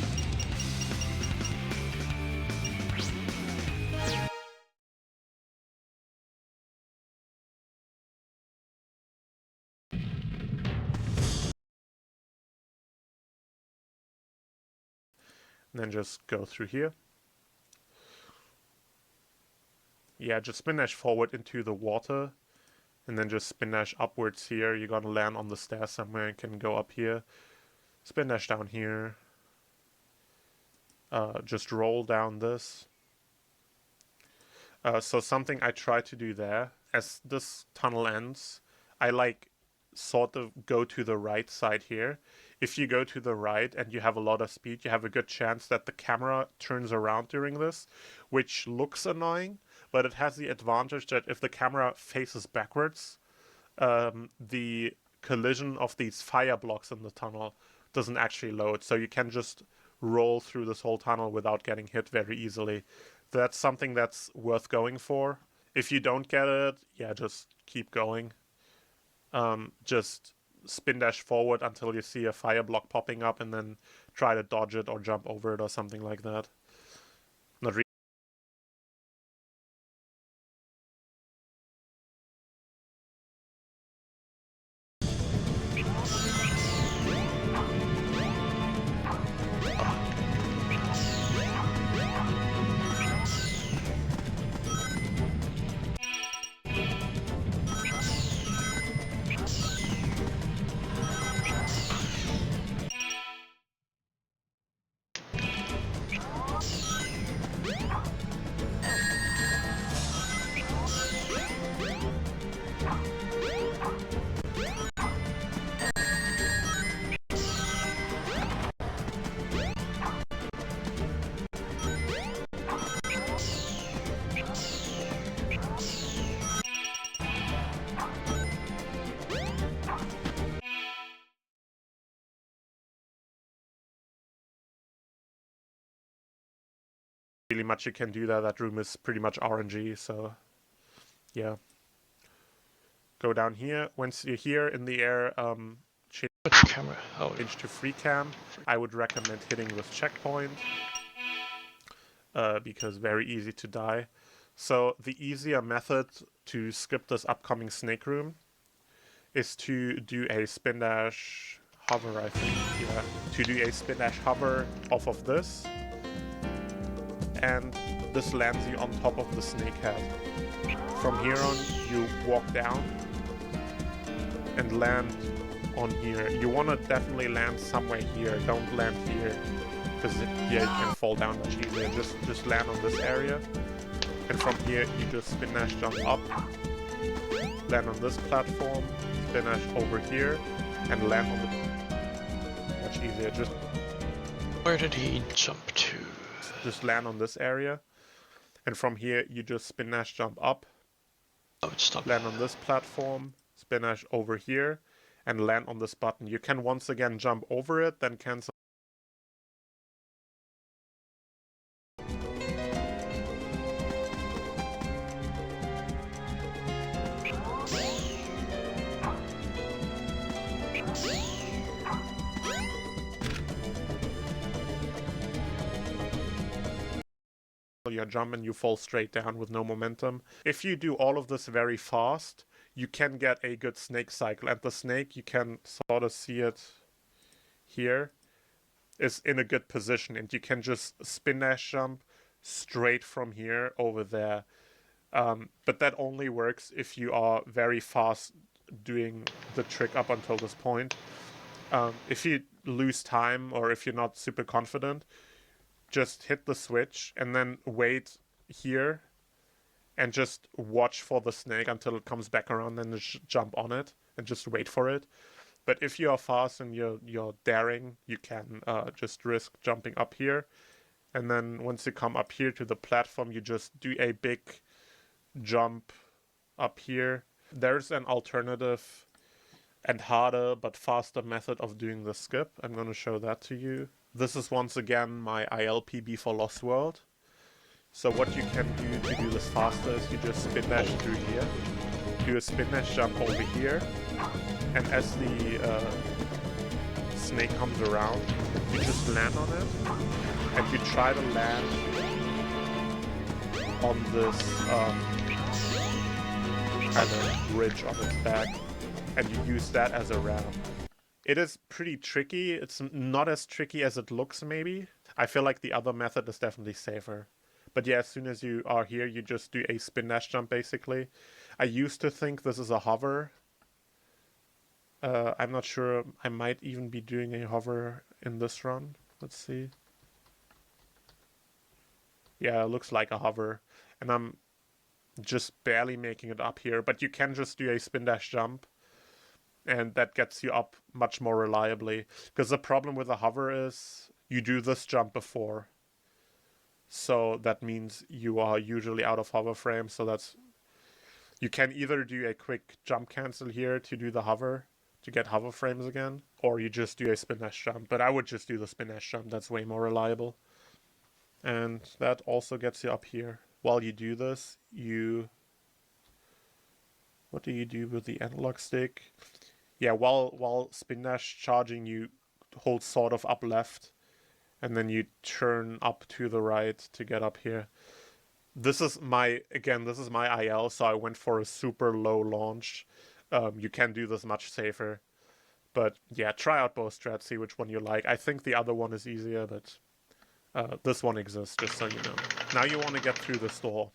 And then just go through here. Yeah, just spin dash forward into the water, and then just spin dash upwards here. You're gonna land on the stairs somewhere and can go up here. Spin dash down here. Just roll down this. So something I try to do there, as this tunnel ends, I like sort of go to the right side here. If you go to the right and you have a lot of speed, you have a good chance that the camera turns around during this, which looks annoying, but it has the advantage that if the camera faces backwards, the collision of these fire blocks in the tunnel doesn't actually load, so you can just roll through this whole tunnel without getting hit very easily. That's something that's worth going for. If you don't get it, yeah, just keep going. Just spin dash forward until you see a fire block popping up and then try to dodge it or jump over it or something like that. Not really. Really much you can do there. That room is pretty much RNG, so yeah. Go down here. Once you're here in the air, Which camera? Oh, change to free cam. I would recommend hitting this checkpoint because very easy to die. So the easier method to skip this upcoming snake room is to do a spin dash hover, I think. Yeah, to do a spin dash hover off of this, and this lands you on top of the snake head. From here on, you walk down and land on here. You want to definitely land somewhere here. Don't land here, because yeah, you can fall down much easier. Just land on this area, and from here you just spin dash jump up, land on this platform, spin dash over here, and land on the much easier. where did he jump to? Just land on this area, and from here you just spin dash jump up, Oh, it stopped. land on this platform, spin dash over here, and land on this button. You can once again jump over it, then cancel. Your jump and you fall straight down with no momentum. If you do all of this very fast, you can get a good snake cycle, and the snake, you can sort of see it here, is in a good position, and you can just spin dash jump straight from here over there. But that only works if you are very fast doing the trick up until this point. If you lose time or if you're not super confident, just hit the switch and then wait here and just watch for the snake until it comes back around and just jump on it and just wait for it. But if you are fast and you're daring, you can just risk jumping up here. And then once you come up here to the platform, you just do a big jump up here. There's an alternative and harder but faster method of doing the skip. I'm going to show that to you. This is once again my ILPB for Lost World. So what you can do to do this faster is you just spin dash through here, do a spin dash jump over here, and as the snake comes around, you just land on it, and you try to land on this kind of ridge on its back, and you use that as a ramp. It is pretty tricky. It's not as tricky as it looks, maybe. I feel like the other method is definitely safer. But yeah, as soon as you are here, you just do a spin dash jump, basically. I used to think this is a hover. I'm not sure. I might even be doing a hover in this run. Let's see. Yeah, it looks like a hover. And I'm just barely making it up here. But you can just do a spin dash jump. And that gets you up much more reliably. Because the problem with a hover is you do this jump before. So that means you are usually out of hover frame. So that's... You can either do a quick jump cancel here to do the hover, to get hover frames again, or you just do a spin dash jump. But I would just do the spin dash jump. That's way more reliable. And that also gets you up here. While you do this, what do you do with the analog stick? Yeah, while spin dash charging, you hold sort of up left, and then you turn up to the right to get up here. This is my IL, so I went for a super low launch. You can do this much safer. But yeah, try out both strats, see which one you like. I think the other one is easier, but this one exists, just so you know. Now you want to get through this door.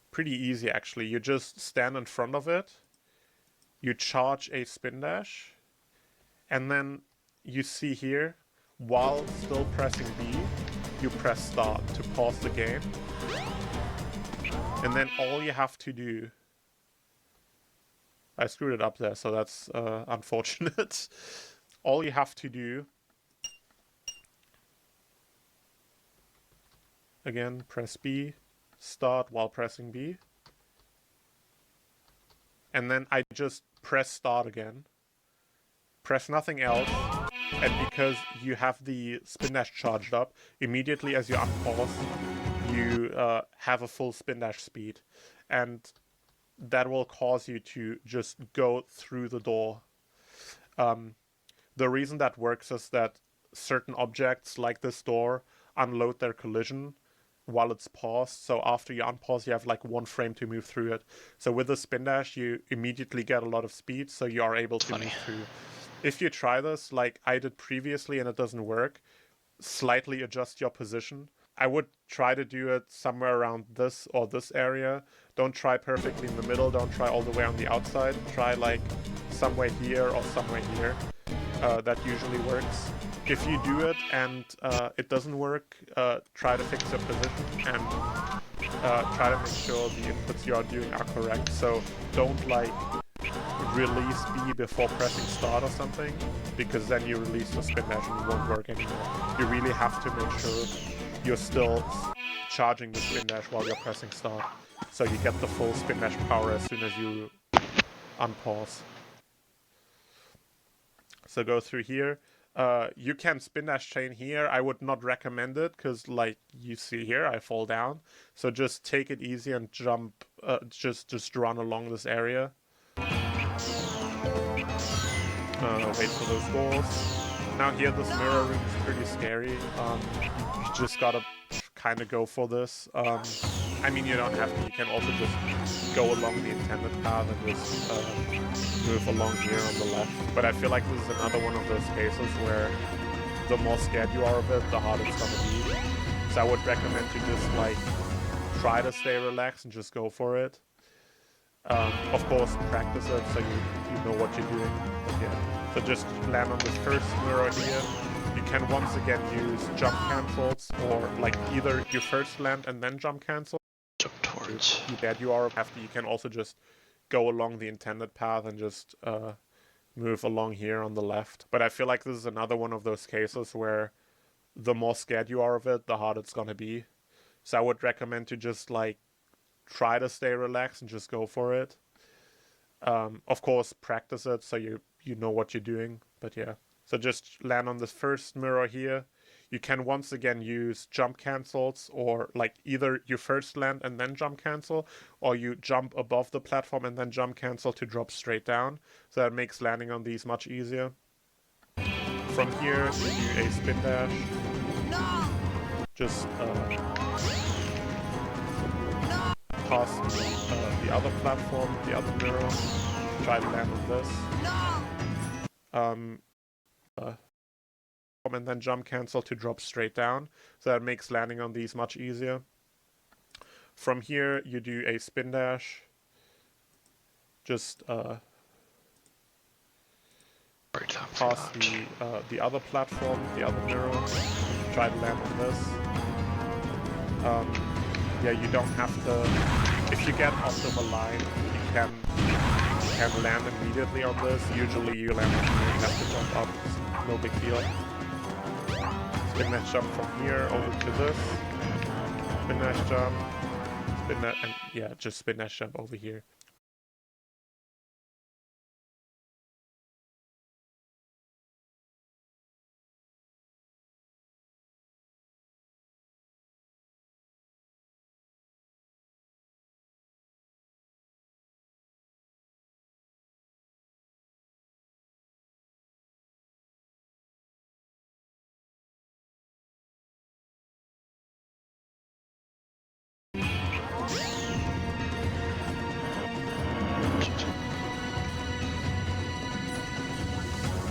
Pretty easy, actually. You just stand in front of it. You charge a spin dash. And then you see here, while still pressing B, you press start to pause the game. And then all you have to do... I screwed it up there, so that's unfortunate. All you have to do... Again, press B, start while pressing B. And then I just press start again. Press nothing else. And because you have the spin dash charged up, immediately as you unpause, you have a full spin dash speed. And that will cause you to just go through the door. The reason that works is that certain objects, like this door, unload their collision while it's paused. So after you unpause, you have like 1 frame to move through it. So with the spin dash, you immediately get a lot of speed, so you are able to move through. If you try this, like I did previously and it doesn't work, slightly adjust your position. I would try to do it somewhere around this or this area. Don't try perfectly in the middle. Don't try all the way on the outside. Try like somewhere here or somewhere here. That usually works. If you do it and it doesn't work, try to fix your position and try to make sure the inputs you are doing are correct. So don't like release B before pressing start or something, because then you release the spin dash and it won't work anymore. You really have to make sure you're still charging the spin dash while you're pressing start, so you get the full spin dash power as soon as you unpause. So go through here. You can spin dash chain here. I would not recommend it because, like you see here, I fall down. So just take it easy and jump. Just run along this area. Wait for those doors. Now here, this mirror room is pretty scary. You just gotta kind of go for this. I mean, you don't have to. You can also just go along the intended path and just move along here on the left. But I feel like this is another one of those cases where the more scared you are of it, the harder it's gonna be. So I would recommend you just like try to stay relaxed and just go for it. Of course, practice it so you know what you're doing. But yeah, so just land on this first mirror here. You can once again use jump cancels, or like either you first land and then jump cancel. Jump towards. How bad you are after, you can also just go along the intended path and just move along here on the left. But I feel like this is another one of those cases where the more scared you are of it, the harder it's gonna be. So I would recommend to just like try to stay relaxed and just go for it. Of course, practice it so you know what you're doing. But yeah, so just land on this first mirror here. You can once again use jump cancels, or like either you first land and then jump cancel, or you jump above the platform and then jump cancel to drop straight down. So that makes landing on these much easier. From here, you do a spin dash. Just past the other platform, the other mirror. Try to land on this. And then jump cancel to drop straight down. So that makes landing on these much easier. From here, you do a spin dash. just Right time for past that. the other platform, the other mirror. Try to land on this. Yeah, you don't have to. If you get off of a line, you can land immediately on this. Usually, you land on here and have to jump up. It's no big deal. Spin dash jump from here over to this. Spin dash jump. Spin that, and yeah, just spin dash jump over here.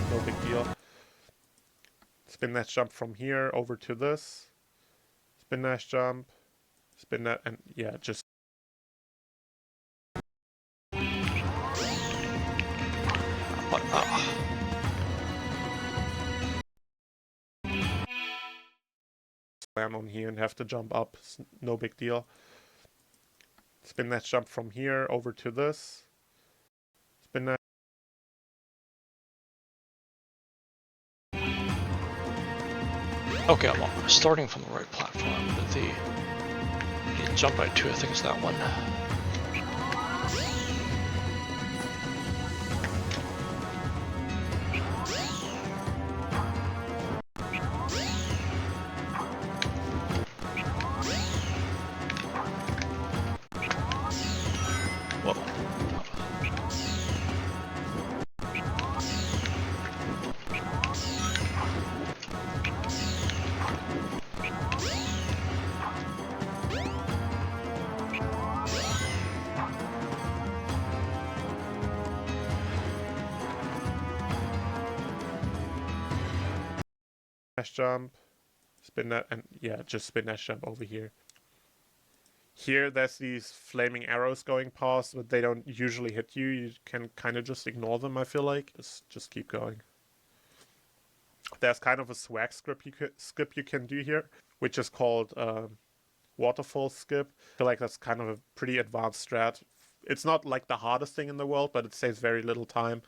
No big deal. Spin dash jump from here over to this. Spin dash jump. Spin that, and yeah, just What? land on here and have to jump up. It's no big deal. Spin dash jump from here over to this. Spin dash. Okay, I'm starting from the right platform, but the jump by 2, I think is that one. Whoa. Dash jump. Spin that, and yeah, just spin dash jump over here. Here, there's these flaming arrows going past, but they don't usually hit you. You can kind of just ignore them, I feel like. Just keep going. There's kind of a swag skip you can do here, which is called waterfall skip. I feel like that's kind of a pretty advanced strat. It's not like the hardest thing in the world, but it saves very little time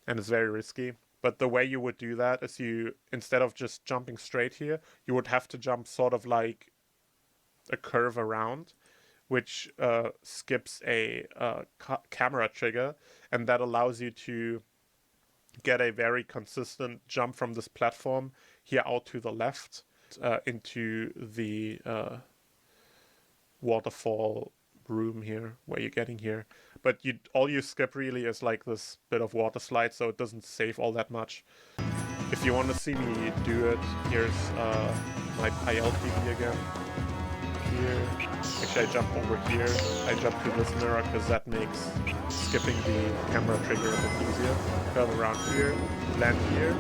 and it's very risky. But the way you would do that is you, instead of just jumping straight here, you would have to jump sort of like a curve around, which skips a camera trigger, and that allows you to get a very consistent jump from this platform here out to the left into the waterfall room here where you're getting here. But all you skip really is like this bit of water slide, so it doesn't save all that much. If you want to see me do it, here's my ILTV again. Here. Actually, I jump over here. I jump to this mirror because that makes skipping the camera trigger a bit easier. Curve around here, land here,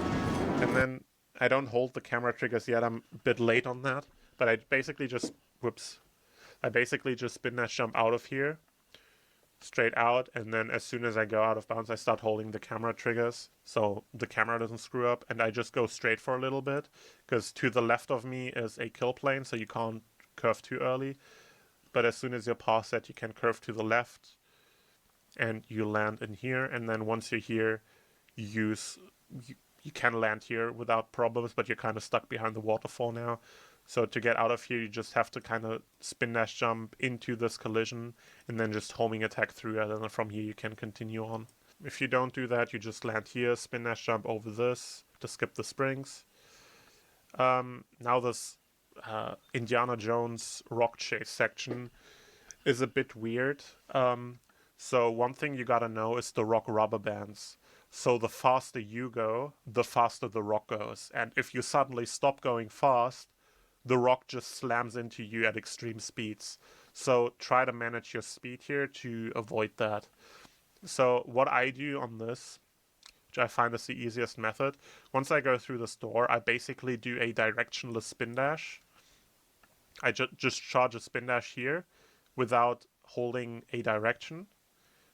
and then I don't hold the camera triggers yet. I'm a bit late on that, but I basically just, whoops. I basically just spin dash jump out of here, straight out, and then as soon as I go out of bounds, I start holding the camera triggers so the camera doesn't screw up, and I just go straight for a little bit because to the left of me is a kill plane, so you can't curve too early. But as soon as you're past that, you can curve to the left and you land in here, and then once you're here, you can land here without problems, but you're kind of stuck behind the waterfall now. So to get out of here, you just have to kind of spin dash jump into this collision and then just homing attack through it, and then from here you can continue on. If you don't do that, you just land here, spin dash jump over this to skip the springs. Now this Indiana Jones rock chase section is a bit weird. So one thing you gotta know is the rock rubber bands. So the faster you go, the faster the rock goes. And if you suddenly stop going fast, the rock just slams into you at extreme speeds. So try to manage your speed here to avoid that. So what I do on this, which I find is the easiest method, once I go through this door, I basically do a directionless spin dash. I just charge a spin dash here without holding a direction.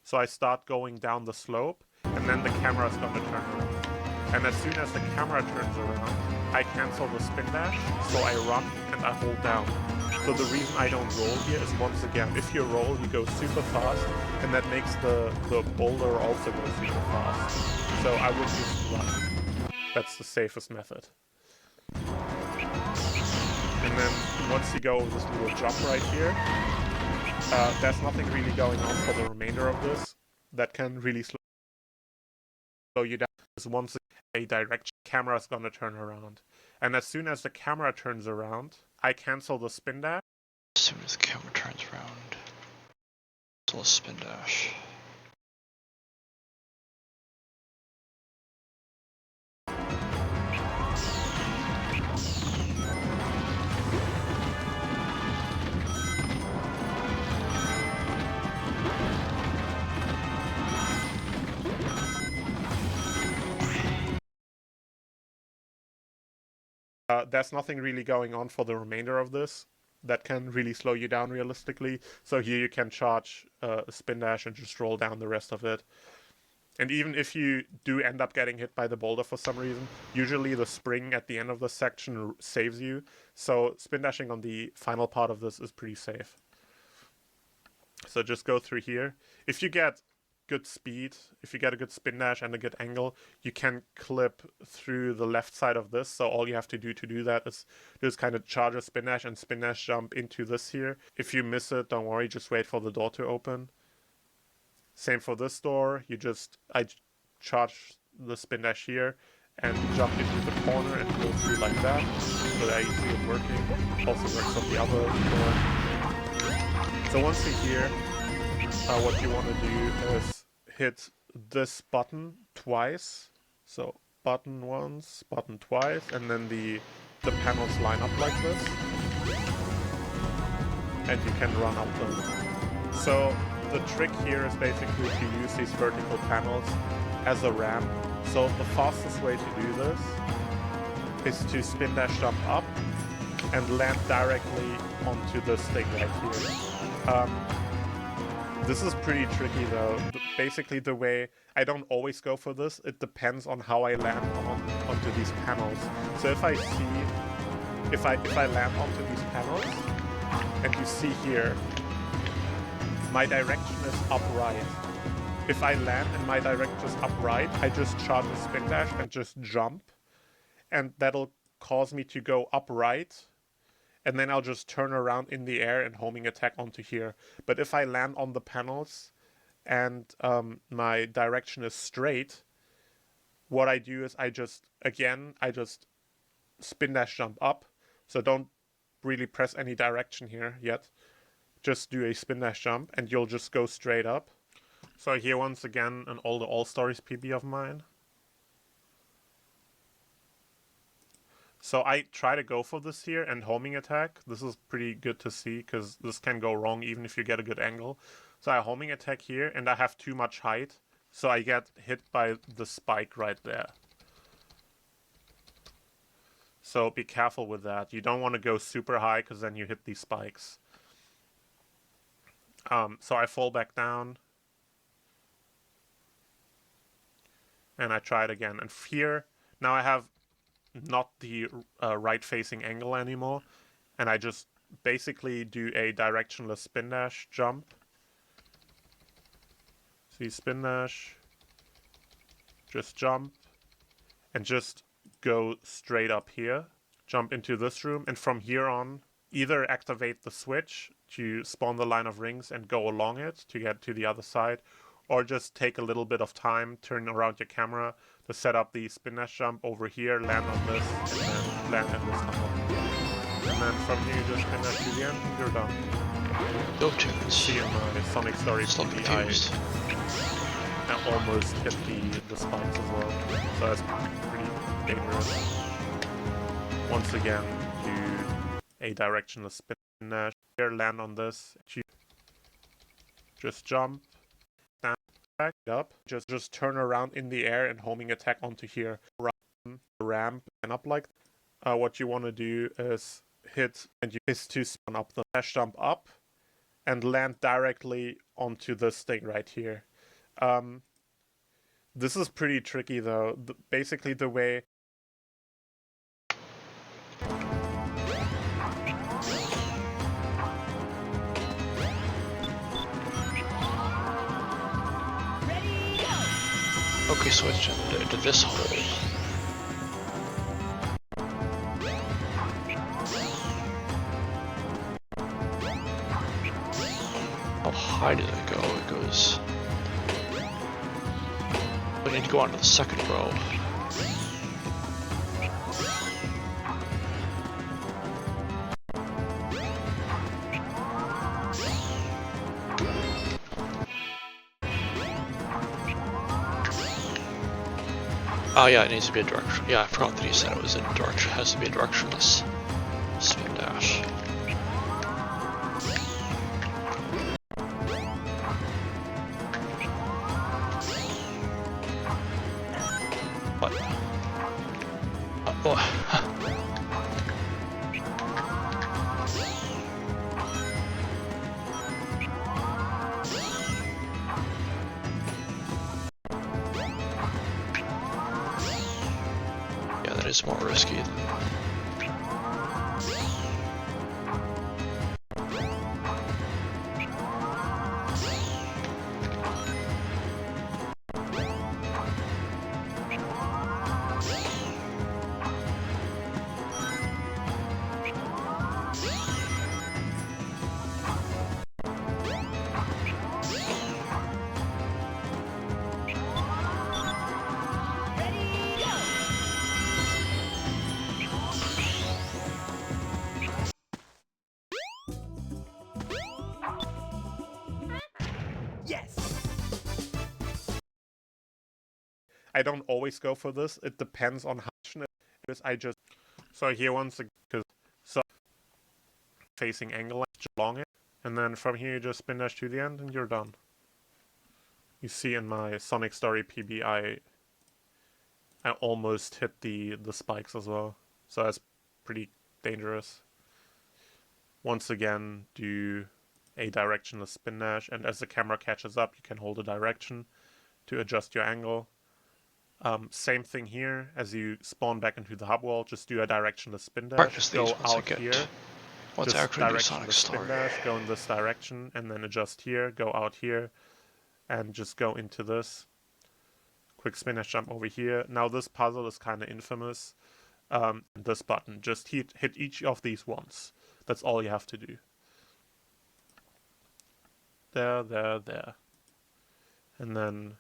So I start going down the slope, and then the camera is going to turn around. And as soon as the camera turns around, I cancel the spin dash, so I run and I hold down. So the reason I don't roll here is, once again, if you roll, you go super fast, and that makes the boulder also go super fast. So I would just run. That's the safest method. And then once you go with this little jump right here, there's nothing really going on for the remainder of this that can really slow you down. Because once a direction, camera is going to turn around. And as soon as the camera turns around, I cancel the spin dash. As soon as the camera turns around, cancel a spin dash. There's nothing really going on for the remainder of this that can really slow you down realistically. So here you can charge a spin dash and just roll down the rest of it. And even if you do end up getting hit by the boulder for some reason, usually the spring at the end of the section saves you. So spin dashing on the final part of this is pretty safe. So just go through here. If you get good speed, if you get a good spin dash and a good angle, you can clip through the left side of this. So all you have to do that is just kind of charge a spin dash jump into this here. If you miss it, don't worry, just wait for the door to open. Same for this door. I charge the spin dash here and jump into the corner and go through like that. So there you see it working. Also works on the other door. So once you're here, what you want to do is hit this button twice. So button once, button twice, and then the panels line up like this. And you can run up them. So the trick here is basically to use these vertical panels as a ramp. So the fastest way to do this is to spin dash jump up and land directly onto this thing right here. This is pretty tricky though. Basically the way, I don't always go for this, it depends on how I land onto these panels. So if I land onto these panels, and you see here, my direction is upright. If I land and my direction is upright, I just charge a spin dash and just jump, and that'll cause me to go upright, and then I'll just turn around in the air and homing attack onto here. But if I land on the panels and my direction is straight, what I do is I just spin dash jump up. So don't really press any direction here yet. Just do a spin dash jump and you'll just go straight up. So here once again an older All Stories PB of mine. So I try to go for this here and homing attack. This is pretty good to see because this can go wrong even if you get a good angle. So I homing attack here and I have too much height. So I get hit by the spike right there. So be careful with that. You don't want to go super high because then you hit these spikes. So I fall back down. And I try it again. And here, now I have not the right-facing angle anymore, and I just basically do a directionless spin dash jump. See, spin dash, just jump, and just go straight up here, jump into this room, and from here on, either activate the switch to spawn the line of rings and go along it to get to the other side, or just take a little bit of time, turn around your camera to set up the spin dash jump over here, land on this, and then land in this tunnel. And then from here you just spin dash to the end and you're done. Go tunes. See in my Sonic Story Still PB, confused. I almost hit the spikes as well. So that's pretty dangerous. Once again, do a directionless spin dash. Here, land on this. Just jump. Back up, just turn around in the air and homing attack onto here. Run the ramp and up like that. What you want to do is hit and is to spawn up the dash jump up and land directly onto this thing right here. This is pretty tricky though. Basically the way... Ready, go! Okay, so it's into this hole. How high does it go? It goes... We need to go on to the second row. Oh yeah, it needs to be a direction. Yeah, I forgot that he said it was a direction. It has to be a directionless spin dash. What? Oh. Yeah, that is more risky than... Ready, go! Yes! I don't always go for this. It depends on how it is. I just... So here once again, so facing angle just along it, and then from here you just spin dash to the end and you're done. You see in my Sonic Story PB, I almost hit the spikes as well, so that's pretty dangerous. Once again, do a directionless spin dash, and as the camera catches up, you can hold a direction to adjust your angle. Same thing here, as you spawn back into the hub wall, just do a directionless spin dash, Practice go these once I out get... here, Once I just actually do directionless Sonic spin Story. dash, go in this direction, and then adjust here, go out here, and just go into this. Quick spin dash jump over here. Now this puzzle is kind of infamous. This button, just hit each of these once. That's all you have to do. There, there, there. And then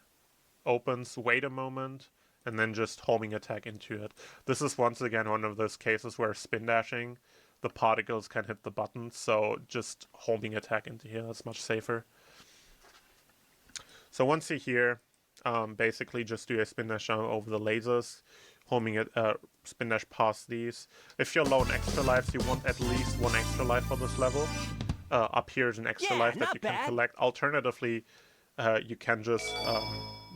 opens, wait a moment, and then just homing attack into it. This is once again one of those cases where spin dashing, the particles can hit the button, so just homing attack into here, that's much safer. So once you're here, basically just do a spin dash down over the lasers, homing it, spin dash past these. If you're low on extra lives, you want at least one extra life for this level. Up here is an extra Yeah, life that not you can bad. collect. Alternatively, you can just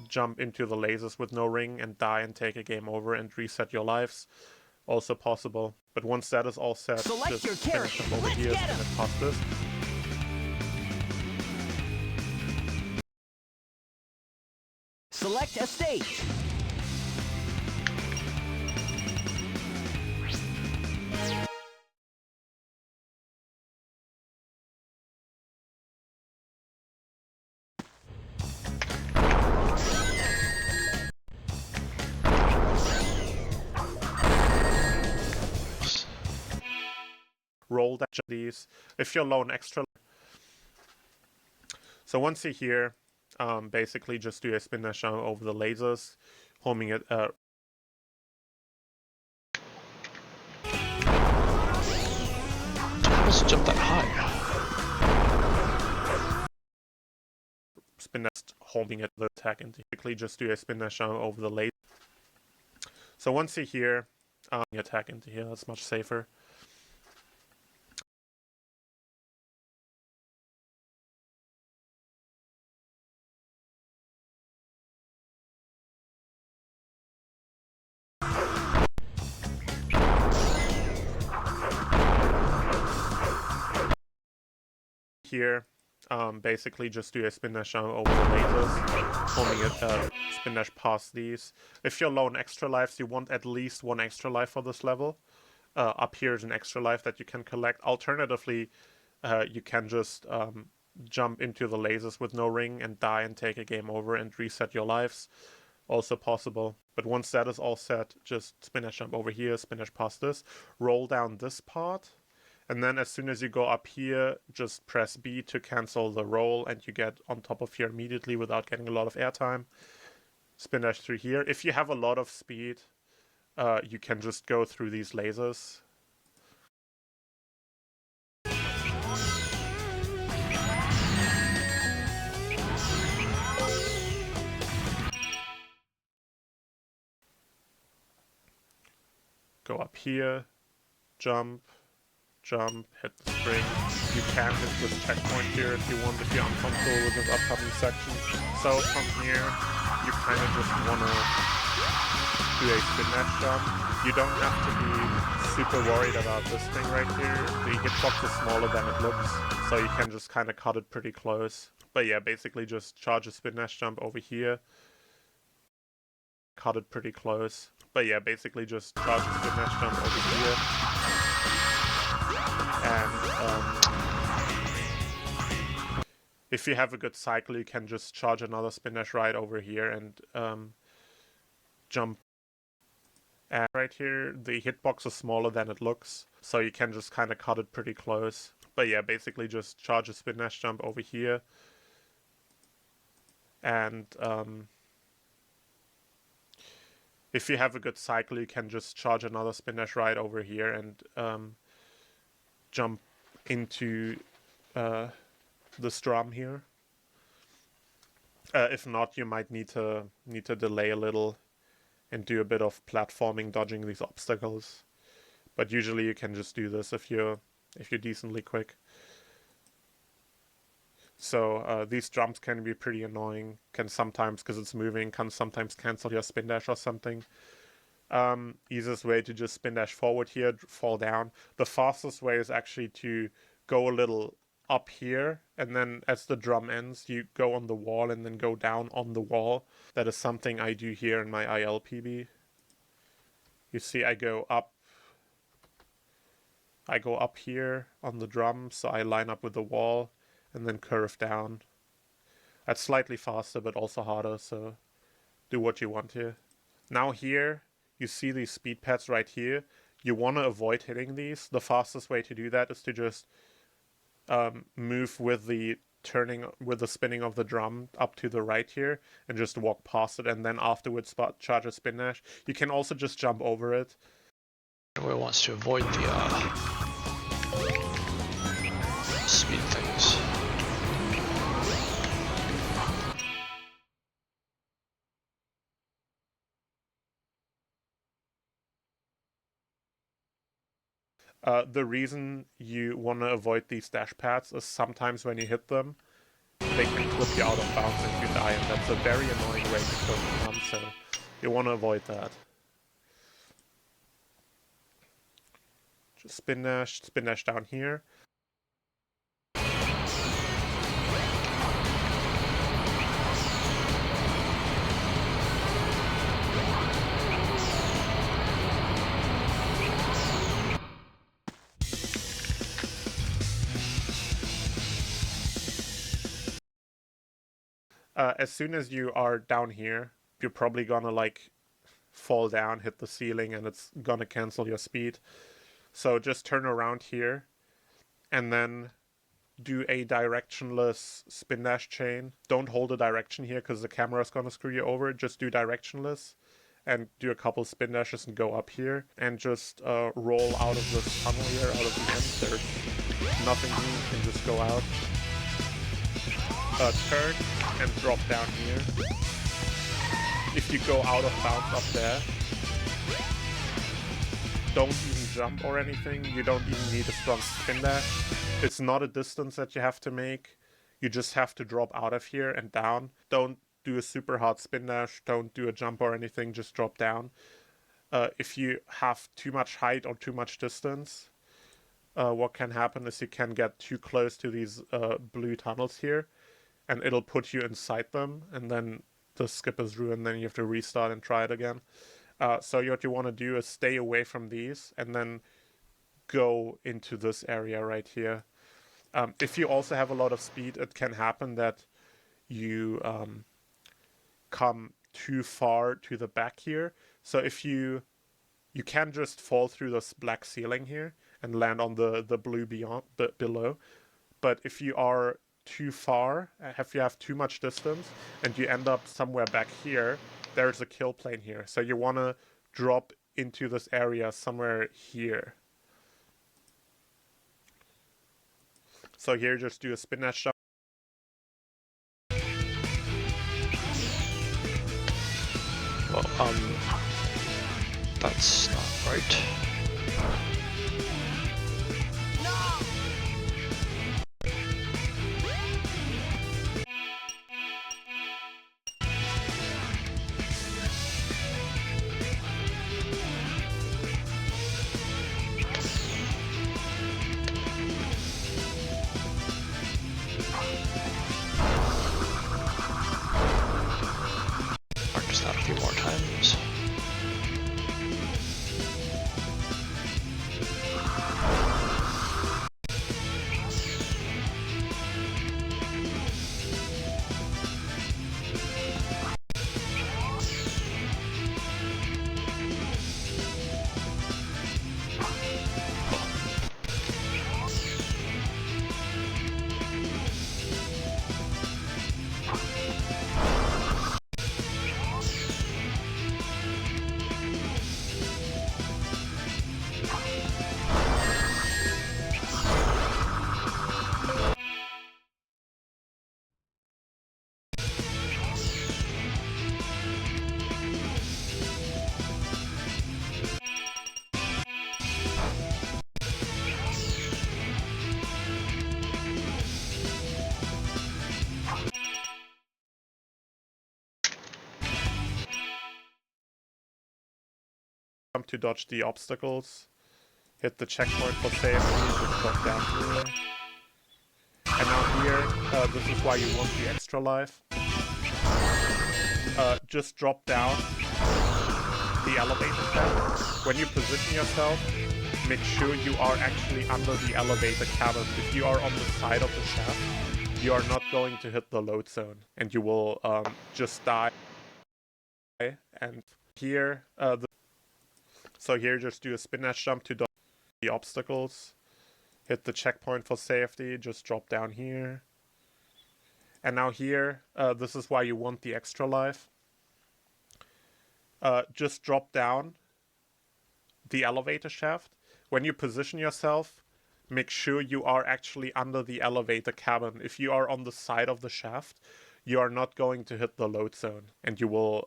jump into the lasers with no ring and die and take a game over and reset your lives. Also possible. But once that is all set, Select just your finish character. them over Let's here, get spin 'em. it past this. Select a stage. Roll that these. If you're low on extra. So once you're here, basically just do a spin dash down over the lasers, homing it. How does it jump that high? Spin dash, homing it, the attack, and basically just do a spin dash down over the laser. So once you're here, attack into here, that's much safer. Here, Basically just do a spin dash jump over the lasers, only a spin dash past these. If you're low on extra lives, you want at least one extra life for this level. Up here is an extra life that you can collect. Alternatively, you can just jump into the lasers with no ring and die and take a game over and reset your lives. Also possible. But once that is all set, just spin dash jump over here, spin dash past this, roll down this part, and then as soon as you go up here, just press B to cancel the roll, and you get on top of here immediately without getting a lot of airtime. Spin dash through here. If you have a lot of speed, you can just go through these lasers. Go up here, jump, jump, hit the spring. You can hit this checkpoint here if you want, if you're uncomfortable with this upcoming section. So from here, you kind of just want to do a spin dash jump. You don't have to be super worried about this thing right here. The hitbox is smaller than it looks, so you can just kind of cut it pretty close. But yeah, basically just charge a spin dash jump over here. Cut it pretty close. But yeah, basically just charge a spin dash jump over here. And if you have a good cycle, you can just charge another spin dash right over here and jump. And right here, the hitbox is smaller than it looks, so you can just kind of cut it pretty close. But yeah, basically just charge a spin dash jump over here. And if you have a good cycle, you can just charge another spin dash right over here and jump into this drum here. If not, you might need to delay a little and do a bit of platforming, dodging these obstacles. But usually you can just do this if you're decently quick. So these jumps can be pretty annoying. Can sometimes, because it's moving, can sometimes cancel your spin dash or something. Easiest way to just spin dash forward here, fall down. The fastest way is actually to go a little up here, and then as the drum ends, you go on the wall and then go down on the wall. That is something I do here in my ILPB. You see, I go up here on the drum, so I line up with the wall and then curve down. That's slightly faster, but also harder, so do what you want here. Now here, you see these speed pads right here. You want to avoid hitting these. The fastest way to do that is to just move with the spinning of the drum up to the right here and just walk past it, and then afterwards charge a spin dash. You can also just jump over it. Where wants to avoid the speed things. The reason you want to avoid these dash pads is sometimes when you hit them, they can flip you out of bounds and you die, and that's a very annoying way to kill them, so you want to avoid that. Just spin dash down here. As soon as you are down here, you're probably gonna like fall down, hit the ceiling, and it's gonna cancel your speed. So just turn around here and then do a directionless spin dash chain. Don't hold a direction here because the camera is gonna screw you over. Just do directionless and do a couple spin dashes and go up here and just roll out of this tunnel here, out of the end. There's nothing new, you can just go out. Turn and drop down here. If you go out of bounds up there, don't even jump or anything. You don't even need a strong spin dash. It's not a distance that you have to make. You just have to drop out of here and down. Don't do a super hard spin dash. Don't do a jump or anything. Just drop down. If you have too much height or too much distance, what can happen is you can get too close to these blue tunnels here, and it'll put you inside them, and then the skip is ruined, then you have to restart and try it again. So what you want to do is stay away from these, and then go into this area right here. If you also have a lot of speed, it can happen that you come too far to the back here. So if you can just fall through this black ceiling here and land on the blue below. But if you are too far, if you have too much distance, and you end up somewhere back here, there's a kill plane here. So you want to drop into this area somewhere here. So here, just do a spin dash jump. Well, that's not right. Practice that a few more times. To dodge the obstacles. Hit the checkpoint for safety, just drop down here. And now here, this is why you want the extra life. Just drop down the elevator shaft. When you position yourself, make sure you are actually under the elevator cabin. If you are on the side of the shaft, you are not going to hit the load zone, and you will just die. And here, so here, just do a spin dash jump to dodge the obstacles. Hit the checkpoint for safety, just drop down here. And now here, this is why you want the extra life. Just drop down the elevator shaft. When you position yourself, make sure you are actually under the elevator cabin. If you are on the side of the shaft, you are not going to hit the load zone, and you will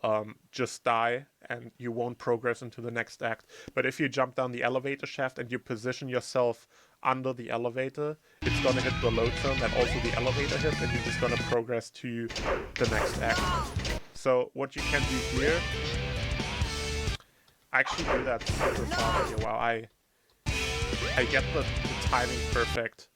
just die, and you won't progress into the next act. But if you jump down the elevator shaft and you position yourself under the elevator, it's going to hit the load zone that also the elevator hit, and you're just going to progress to the next act. So what you can do here, I actually do that super fast here. Wow, I get the timing perfect.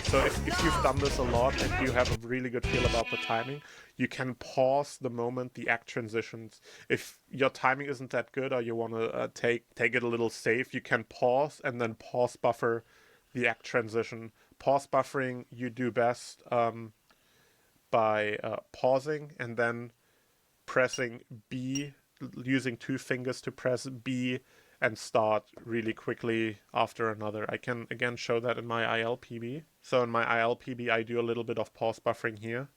So if you've done this a lot and you have a really good feel about the timing, you can pause the moment the act transitions. If your timing isn't that good, or you want to take it a little safe, you can pause and then pause buffer the act transition. Pause buffering you do best by pausing and then pressing B, using 2 fingers to press B and start really quickly after another. I can again show that in my ILPB. So in my ILPB, I do a little bit of pause buffering here.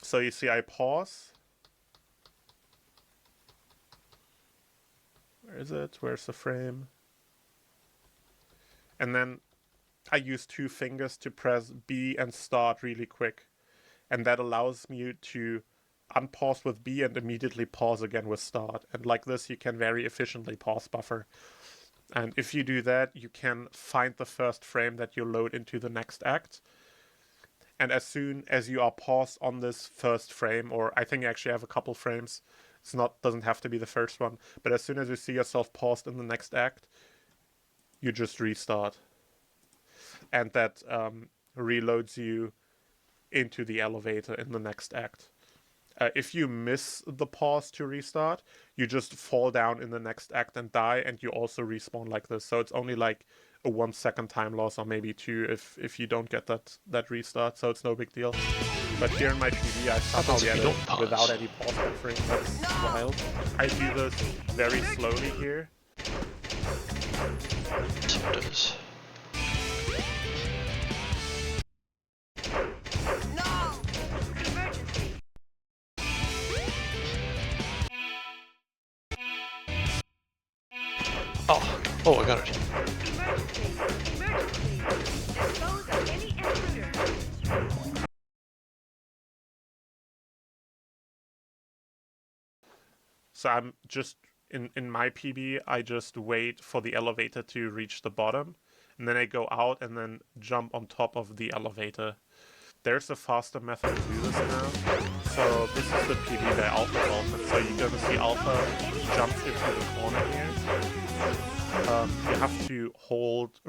So you see I pause. Where is it? Where's the frame? And then I use 2 fingers to press B and start really quick. And that allows me to unpause with B and immediately pause again with start. And like this, you can very efficiently pause buffer. And if you do that, you can find the first frame that you load into the next act. And as soon as you are paused on this first frame, or I think you actually have a couple frames, Doesn't have to be the first one, but as soon as you see yourself paused in the next act, you just restart, and that reloads you into the elevator in the next act. If you miss the pause to restart, you just fall down in the next act and die, and you also respawn like this. So it's only like a 1 second time loss, or maybe 2 if you don't get that restart. So it's no big deal. But here in my PB, I somehow Happens if get you it don't pause. without any pause buffering. That's wild. I do this very slowly here. So it is. No! Emergency! Oh, I got it. Emergency! Emergency! Dispose of any intruder! So I'm just, in my PB, I just wait for the elevator to reach the bottom, and then I go out and then jump on top of the elevator. There's a faster method to do this now. So this is the PB by Alpha Dolphin. So you're gonna see Alpha jumps into the corner here. You have to hold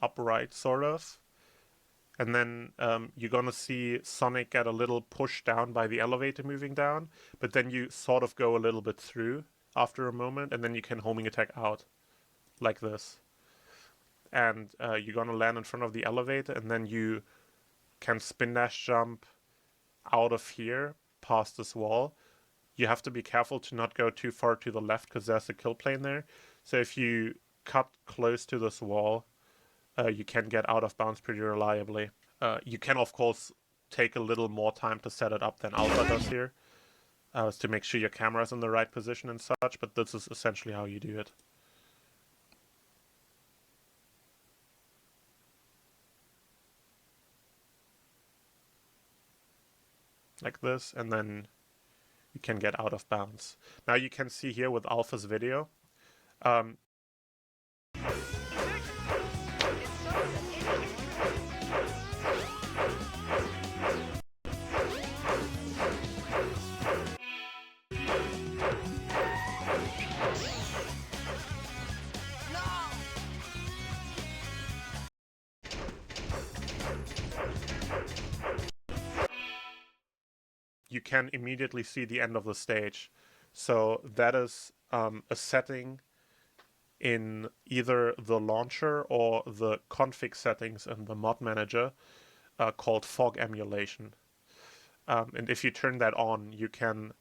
upright, sort of. And then you're gonna see Sonic get a little push down by the elevator moving down, but then you sort of go a little bit through after a moment, and then you can homing attack out, like this. And you're gonna land in front of the elevator, and then you can spin dash jump out of here, past this wall. You have to be careful to not go too far to the left, because there's a kill plane there. So if you cut close to this wall, you can get out of bounds pretty reliably. You can, of course, take a little more time to set it up than Alpha does here, to make sure your camera's in the right position and such, but this is essentially how you do it. Like this, and then you can get out of bounds. Now you can see here with Alpha's video, you can immediately see the end of the stage. So that is a setting in either the launcher or the config settings in the mod manager called fog emulation. And if you turn that on, you can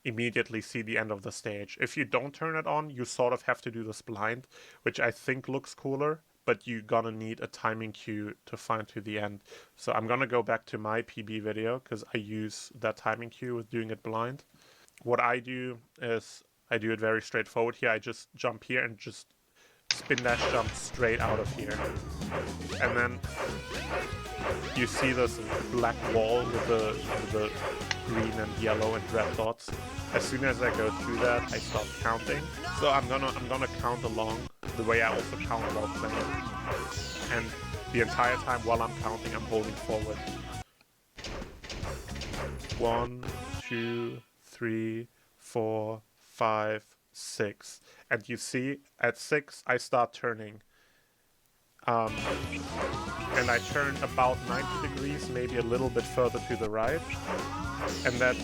immediately see the end of the stage. If you don't turn it on, you sort of have to do this blind, which I think looks cooler, but you're gonna need a timing cue to find to the end. So I'm gonna go back to my PB video, because I use that timing cue with doing it blind. What I do is I do it very straightforward here. I just jump here and just spin dash jump straight out of here. And then you see this black wall with the green and yellow and red dots. As soon as I go through that, I start counting. So I'm gonna count along the way I also count while playing. And the entire time while I'm counting, I'm holding forward. 1, 2, 3, 4, 5, 6. And you see, at 6, I start turning. And I turn about 90 degrees, maybe a little bit further to the right. And then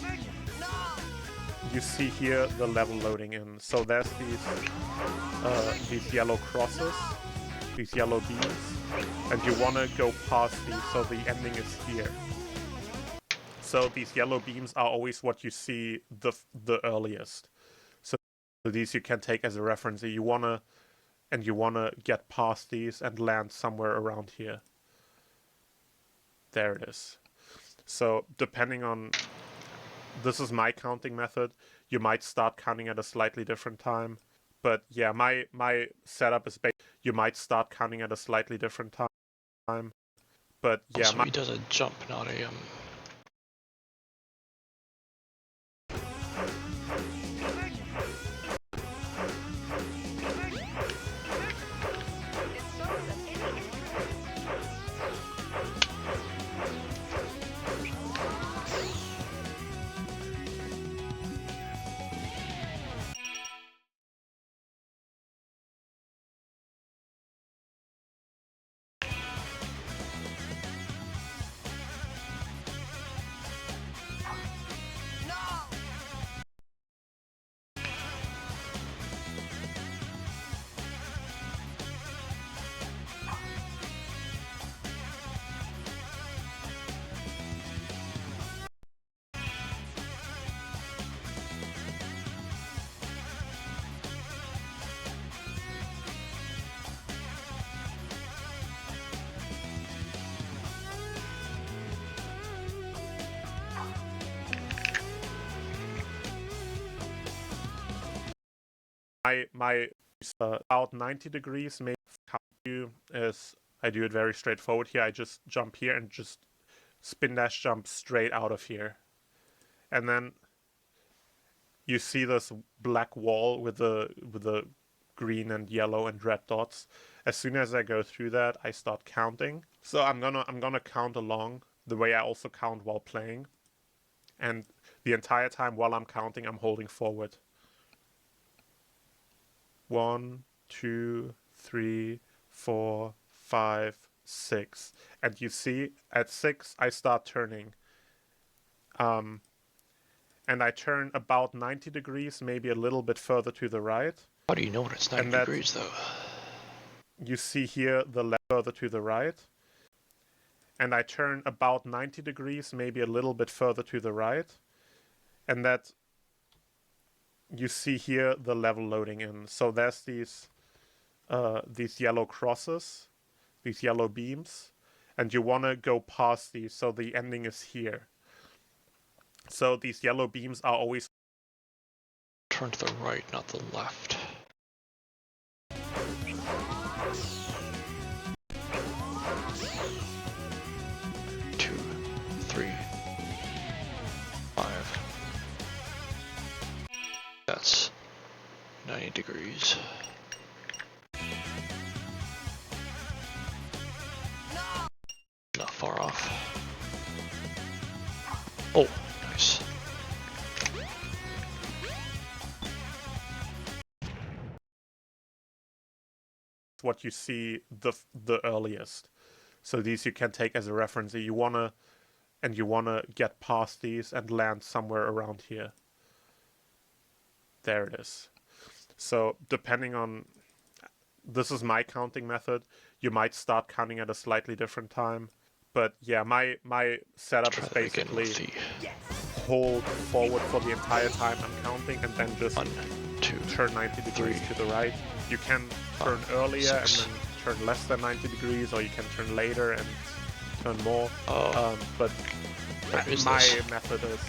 you see here the level loading in. So there's these yellow crosses, these yellow beams, and you want to go past these, so the ending is here. So these yellow beams are always what you see the earliest. So these you can take as a reference. You wanna get past these and land somewhere around here. There it is. So depending on, this is my counting method. You might start counting at a slightly different time. But yeah, my setup is you might start counting at a slightly different time. But yeah, So he does a jump, not a my about 90 degrees. Maybe how I do is I do it very straightforward here. I just jump here and just spin dash jump straight out of here, and then you see this black wall with the green and yellow and red dots. As soon as I go through that, I start counting. So I'm gonna count along the way I also count while playing, and the entire time while I'm counting, I'm holding forward. 1, 2, 3, 4, 5, 6, and you see at 6 I start turning. And I turn about 90 degrees, maybe a little bit further to the right. How do you know when it's 90 degrees, though? You see here the left further to the right. And I turn about 90 degrees, maybe a little bit further to the right. And that you see here the level loading in. So there's these yellow crosses, these yellow beams, and you want to go past these, so the ending is here. So these yellow beams are always Turn to the right, not the left. Two, 3, 5. That's 90 degrees. Not far off. Oh, nice. what you see the earliest. So these you can take as a reference. You wanna get past these and land somewhere around here. There it is. So depending on, this is my counting method. You might start counting at a slightly different time. But yeah, my setup is basically hold forward for the entire time I'm counting and then just 1, 2, turn 90 degrees 3, to the right. You can turn 5, earlier 6. and then turn less than 90 degrees, or you can turn later and turn more. But my method is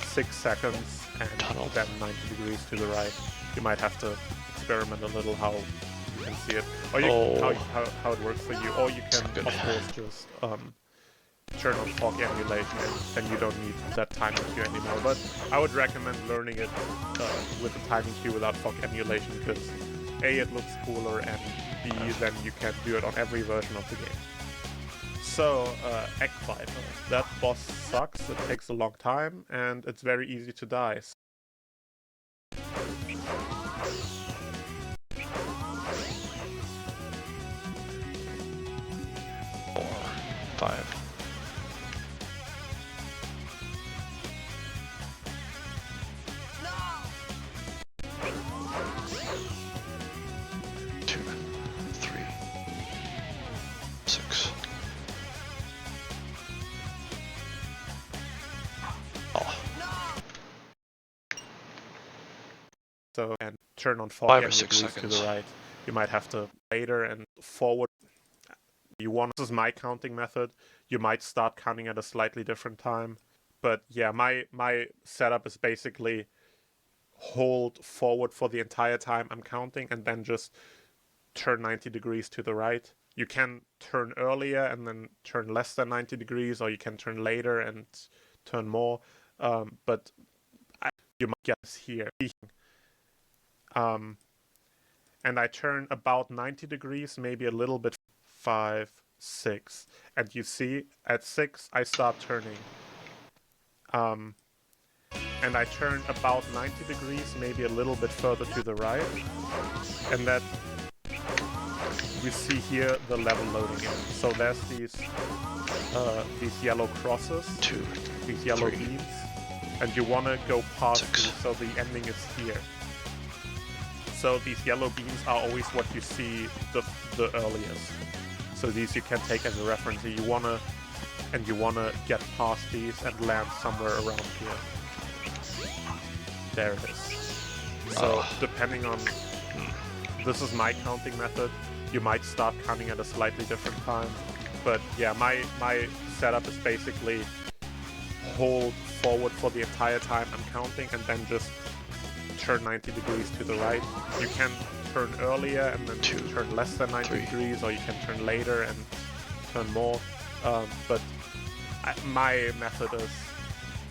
6 seconds and Tunnel. then 90 degrees to the right. You might have to experiment a little how you can see it, or you, how it works for you, or you can of course just turn on fog emulation, and then you don't need that timing queue anymore. But I would recommend learning it with the timing queue without fog emulation, because A, it looks cooler, and B, then you can do it on every version of the game. So, Egg Viper. That boss sucks, it takes a long time, and it's very easy to die. 4, 5. So, and turn on fog 5 or 6 degrees to seconds. the right. You might have to later and forward. This is my counting method. You might start counting at a slightly different time. But yeah, my setup is basically hold forward for the entire time I'm counting and then just turn 90 degrees to the right. You can turn earlier and then turn less than 90 degrees, or you can turn later and turn more. But you might guess here. And I turn about 90 degrees, maybe a little bit, 5, 6. And you see, at 6, I start turning. And I turn about 90 degrees, maybe a little bit further to the right. And that you see here the level loading in. So there's these yellow crosses, these yellow 3, beams, and you want to go past 6. these, so the ending is here. So these yellow beams are always what you see the earliest. So these you can take as a reference. You wanna get past these and land somewhere around here. There it is. So depending on, this is my counting method. You might start counting at a slightly different time. But yeah, my setup is basically hold forward for the entire time I'm counting and then just turn 90 degrees to the right. You can turn earlier and then turn less than 90 degrees, or you can turn later and turn more. But my method is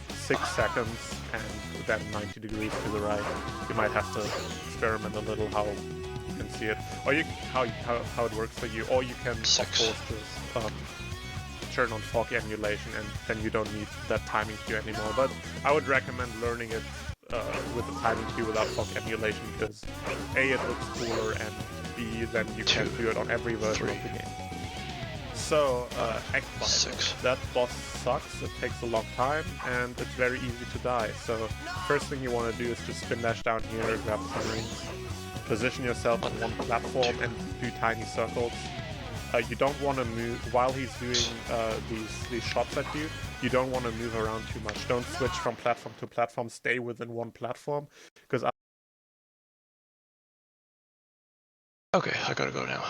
6 seconds and then 90 degrees to the right. You might have to experiment a little how you can see it, or how it works for you, or you can of course just turn on fog emulation, and then you don't need that timing cue anymore. But I would recommend learning it with the timing cue without fog emulation, because A, it looks cooler, and B, then you can do it on every version of the game. So, Act 5. That boss sucks, it takes a long time, and it's very easy to die. So, first thing you want to do is just spin dash down here, grab some rings, position yourself on one platform, and do tiny circles. You don't want to move while he's doing these shots at you. You don't want to move around too much. Don't switch from platform to platform. Stay within one platform, because Okay, I gotta go now.